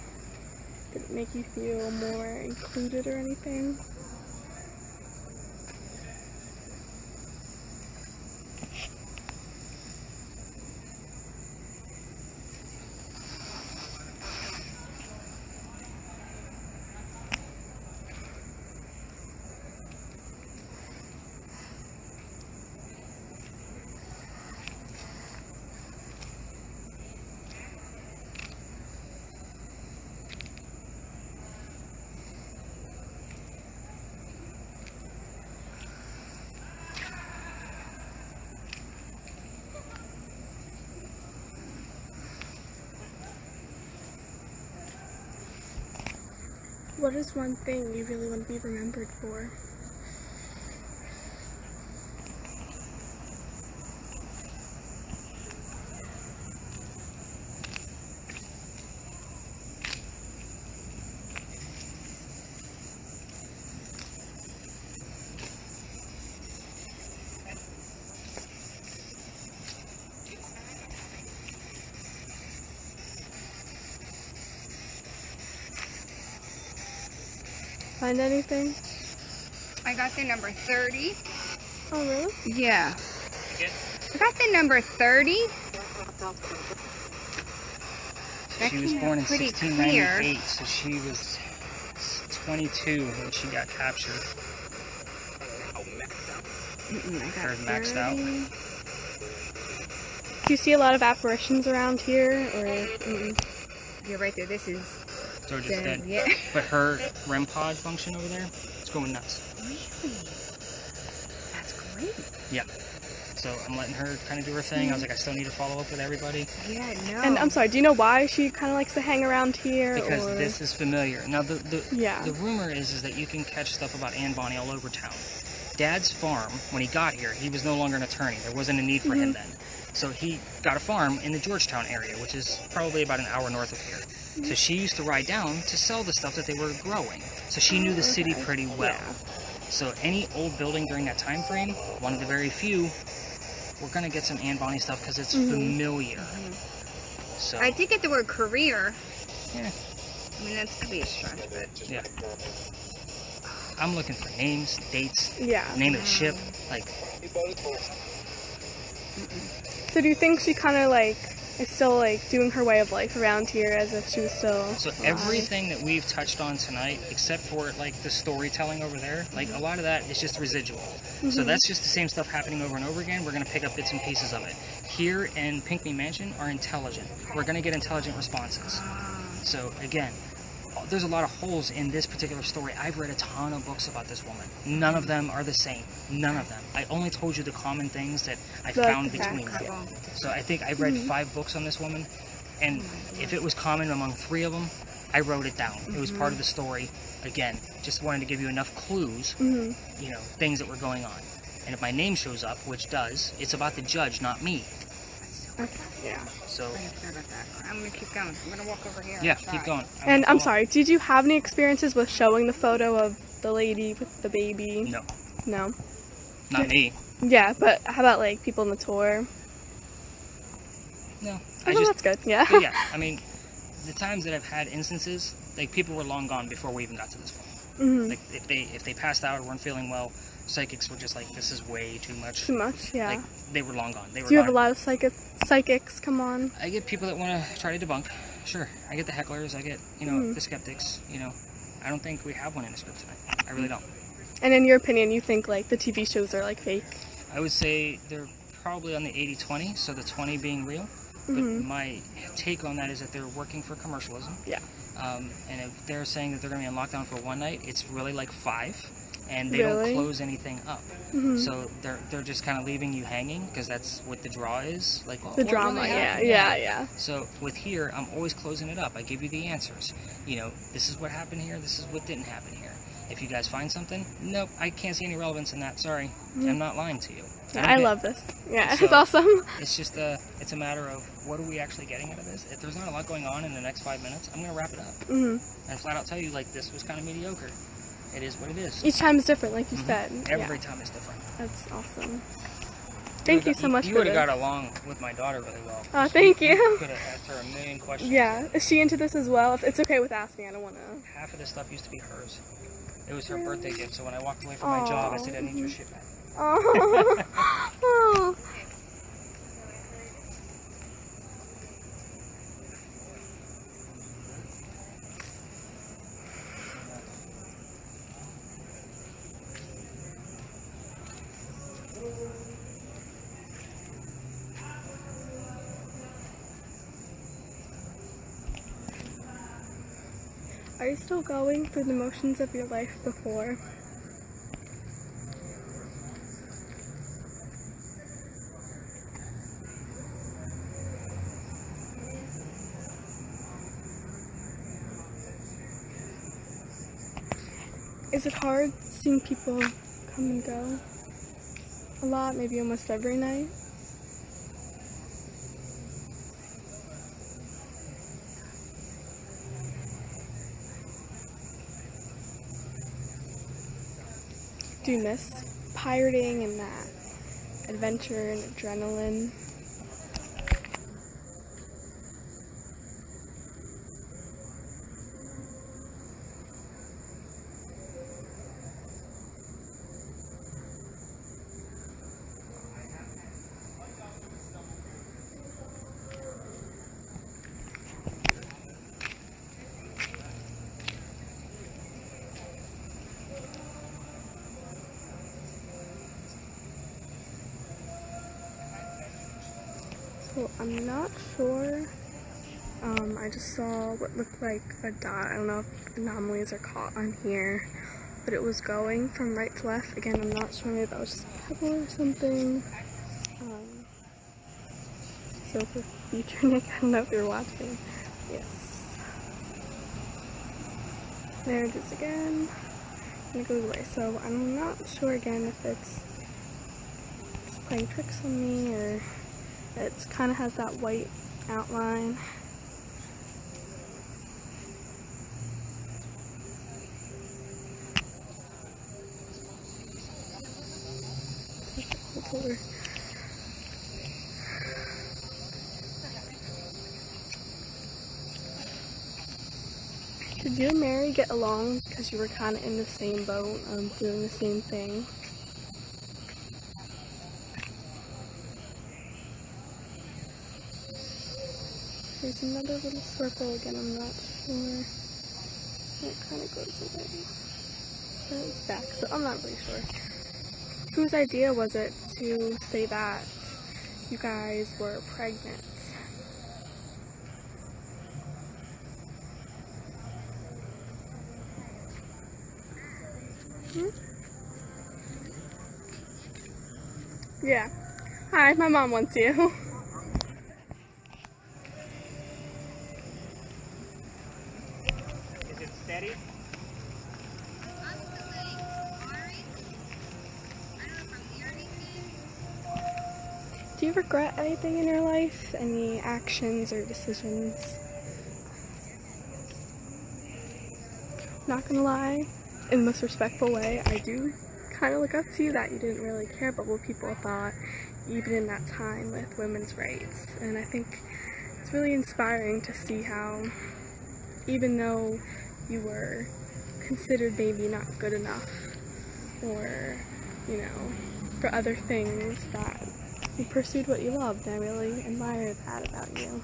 Did it make you feel more included or anything? What is one thing you really want to be remembered for? Find anything? I got the number 30. Oh, really? Yeah. I got the number 30. That She was came born out in pretty 1698, so she was 22 when she got captured. I got Or maxed out. 30. Do you see a lot of apparitions around here, or? You're right there. This is Georgia's dead. dead. Yeah. But her REM pod function over there, it's going nuts. Really? That's great. Yeah. So I'm letting her kind of do her thing. I was like, I still need to follow up with everybody Yeah, no. And I'm sorry, do you know why she kind of likes to hang around here? because or? this is familiar. Now Yeah. the rumor is that you can catch stuff about Anne Bonny all over town. Dad's farm, when he got here, he was no longer an attorney. There wasn't a need for him then. So he got a farm in the Georgetown area, which is probably about an hour north of here. So she used to ride down to sell the stuff that they were growing. So she knew the city pretty well. Yeah. So any old building during that time frame, one of the very few, we're gonna get some Anne Bonny stuff because it's familiar. So I did get the word career. yeah, I mean, that's could be a stretch, but yeah. I'm looking for names, dates, Yeah. name of the ship, like So do you think she kind of like is still like doing her way of life around here as if she was still so alive? everything that we've touched on tonight, except for like the storytelling over there, like a lot of that is just residual. So that's just the same stuff happening over and over again. We're gonna pick up bits and pieces of it. Here in Pinckney Mansion are intelligent. We're gonna get intelligent responses. So again, there's a lot of holes in this particular story. I've read a ton of books about this woman. None of them are the same. None of them. I only told you the common things that I The found facts, between them. yeah. So I think I read 5 books on this woman, and if it was common among 3 of them, I wrote it down. It was part of the story. Again, just wanted to give you enough clues, you know, things that were going on. And if my name shows up, which does, it's about the judge, not me. Okay. Yeah. So I forgot about that. I'm gonna keep going. I'm gonna walk over here. yeah, outside. keep going. And I'm sorry, did you have any experiences with showing the photo of the lady with the baby? No, No. not me. Yeah, but how about like people in the tour? No, Oh, I well, just that's good. Yeah. But yeah, I mean, the times that I've had instances, like people were long gone before we even got to this point. Like if they passed out or weren't feeling well, psychics were just like, this is way too much. Too much. Yeah. Like they were long gone. They were Do you have a gone. lot of psychics come on? I get people that want to try to debunk. Sure, I get the hecklers. I get the skeptics. I don't think we have one in the script tonight. I really don't. And in your opinion, you think like the TV shows are like fake? I would say they're probably on the 80-20, so the 20 being real. But my take on that is that they're working for commercialism. Yeah. And if they're saying that they're going to be on lockdown for one night, it's really like 5, and they Really? don't close anything up. So they're just kind of leaving you hanging because that's what the draw is. Like The what drama. really Yeah. happened? Yeah. So with here, I'm always closing it up. I give you the answers. This is what happened here. This is what didn't happen here. If you guys find something, nope, I can't see any relevance in that. Sorry, I'm not lying to you. don't I get- love this. Yeah, So- it's awesome. It's just it's a matter of what are we actually getting out of this. If there's not a lot going on in the next 5 minutes, I'm gonna wrap it up and flat out tell you like this was kind of mediocre. It is what it is. Each time is different, like you said. Every Yeah, time is different. that's awesome. Thank you so much You for would have this. got along with my daughter really well. Oh, thank you. Could have asked her a million questions. Yeah, is she into this as well? If it's okay with asking, I don't want to. Half of the stuff used to be hers. It was her birthday gift, so when I walked away from my job, I said, I need your shit back. Oh. Oh. Are you still going through the motions of your life before? Is it hard seeing people come and go? A lot, maybe almost every night? Do you miss pirating and that adventure and adrenaline? So I'm not sure. I just saw what looked like a dot. I don't know if anomalies are caught on here, but it was going from right to left. Again, I'm not sure, maybe that was just a pebble or something. So for future Nick, I don't know if you're watching. Yes. There it is again. And it goes away. So I'm not sure again if it's just playing tricks on me or it kind of has that white outline. Did you and Mary get along because you were kind of in the same boat, doing the same thing? There's another little circle again, I'm not sure. It kind of goes away. There it's back, so I'm not really sure. Whose idea was it to say that you guys were pregnant? Yeah. Hi, my mom wants you. Is it steady? Do you regret anything in your life? Any actions or decisions? Not gonna lie, in the most respectful way, I do kind of look up to you that you didn't really care about what people thought, even in that time with women's rights. And I think it's really inspiring to see how, even though you were considered maybe not good enough, or, you know, for other things, that you pursued what you loved. I really admire that about you.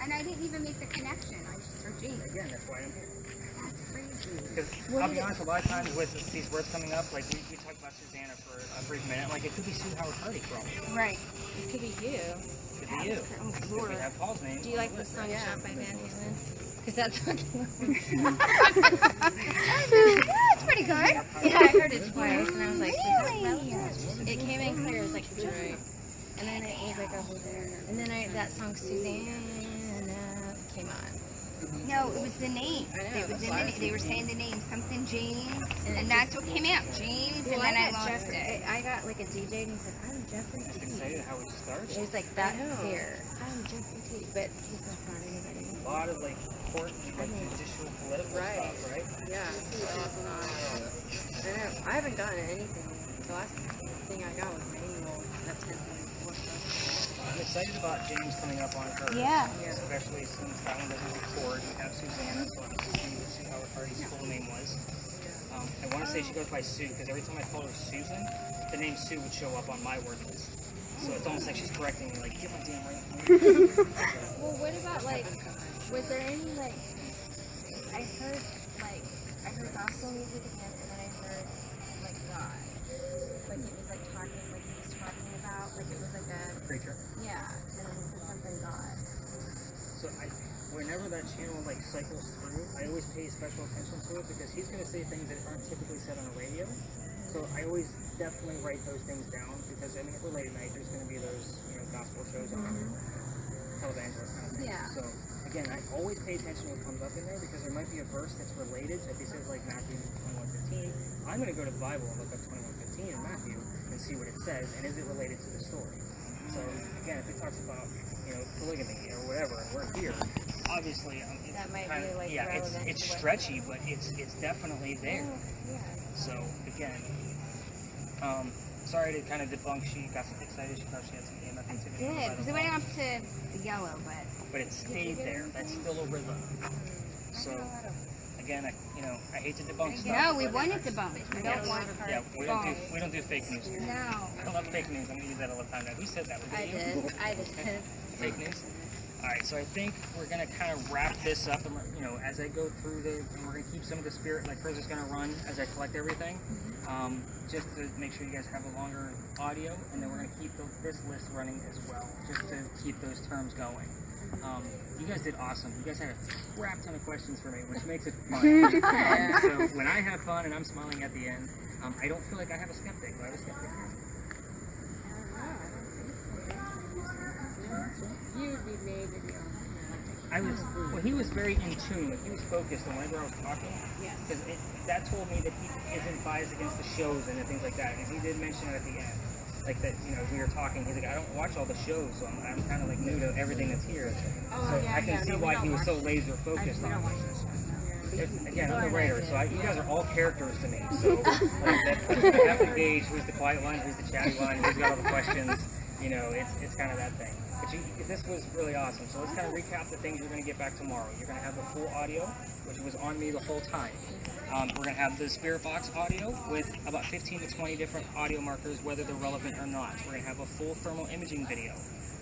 And I didn't even make the connection. I just heard James. Again, that's why I'm here. That's crazy. Because I'll be honest, a lot of times with these words coming up, like we talked about Susanna for a brief minute, like it could be Sue Howard Hardy for all we know. Right. It could be you. It could be you. Could we have Paul's name? Do you like the song Jump by Van Halen? Because that's fucking Yeah, it's pretty good. Yeah, I heard it twice and I was like, really? It came in clear, it was like, right. And then it was like over there. And then that song Susanna came on. No, it was the name. It was in the name. They were saying the name, something James, and that's what came out, James, and then I lost it. I got like a DJ and he said, I'm Jeffrey That's T. excited how it started. It was like that here. I'm Jeffrey T. But he's not anybody. A lot of like court and like judicial political stuff, right? Yeah, see what's going on. I know. I haven't gotten anything. The last thing I got was manual. That's 10.4 stuff. I'm excited about James coming up on hers. Yeah. Especially since that one doesn't record. We have Susanna, so I'll just see what Sue Howard Hardy's full name was. I want to say she goes by Sue because every time I called her Susan, the name Sue would show up on my word list. So it's almost like she's correcting me, like, get my damn right. Well, what about like, was there any like, I heard gospel music again, and then I heard like God. Like it was like talking, like he was talking about, like it was like a Preacher. yeah, and then something God. So whenever that channel like cycles through, I always pay special attention to it because he's going to say things that aren't typically said on the radio. So I always definitely write those things down because I mean, we're late at night. There's going to be those, you know, gospel shows on televangelist kind of thing. Yeah. So again, I always pay attention to what comes up in there because there might be a verse that's related. So if he says like Matthew 21:15, I'm going to go to the Bible and look up 21:15 in Matthew and see what it says and is it related to the story. So again, if it talks about, you know, polygamy or whatever, and we're here, obviously it's That might kind be, of, like, yeah, it's relevant to what- stretchy, but it's definitely there. Yeah. So again, sorry to kind of debunk. She got excited. She thought she had some game activity. Did, because it went up to the yellow, But it stayed there. That's still a rhythm. So again, I hate to debunk stuff. no, we but wanted to bump. We don't want Yeah, we don't do fake news here. No. I don't love fake news. I'm gonna use that all the time. Now, who said that? Was it I you? did. I did. Fake news. All right, so I think we're gonna kind of wrap this up, and you know, as I go through and we're gonna keep some of the spirit, like Chris is gonna run as I collect everything, just to make sure you guys have a longer audio, and then we're gonna keep this list running as well, just to keep those terms going. You guys did awesome. You guys had a crap ton of questions for me, which makes it fun. So when I have fun and I'm smiling at the end, I don't feel like I have a skeptic. Do I have a skeptic here? You'd be maybe. He was very in tune. Like, he was focused on whenever I was talking. Yes. Because that told me that he isn't biased against the shows and things like that. And he did mention it at the end. Like that, you know, we were talking, he's like, I don't watch all the shows, so I'm kind of like new to everything that's here. So I can see why he was so laser focused on this. Again, I'm the writer, so you guys are all characters to me. So like, I have to gauge who's the quiet one, who's the chatty one, who's got all the questions. You know, it's kind of that thing. But this was really awesome. So let's kind of recap the things you're going to get back tomorrow. You're going to have the full audio, which was on me the whole time. We're going to have the Spirit Box audio with about 15 to 20 different audio markers, whether they're relevant or not. We're going to have a full thermal imaging video.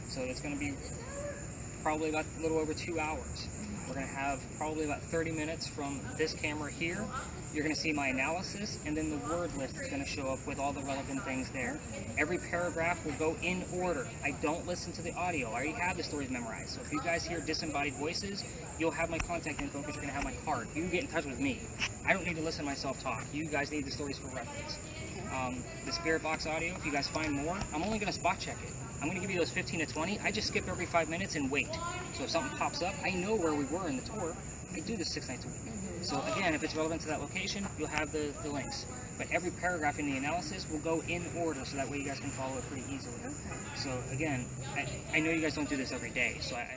So it's going to be probably about a little over 2 hours. We're going to have probably about 30 minutes from this camera here. You're going to see my analysis, and then the word list is going to show up with all the relevant things there. Every paragraph will go in order. I don't listen to the audio. I already have the stories memorized. So if you guys hear disembodied voices, you'll have my contact info because you're going to have my card. You can get in touch with me. I don't need to listen to myself talk. You guys need the stories for reference. The Spirit Box audio, if you guys find more, I'm only going to spot check it. I'm going to give you those 15 to 20. I just skip every 5 minutes and wait. So if something pops up, I know where we were in the tour. I do this 6 nights a week. So again, if it's relevant to that location, you'll have the links. But every paragraph in the analysis will go in order, so that way you guys can follow it pretty easily. So again, I know you guys don't do this every day, so I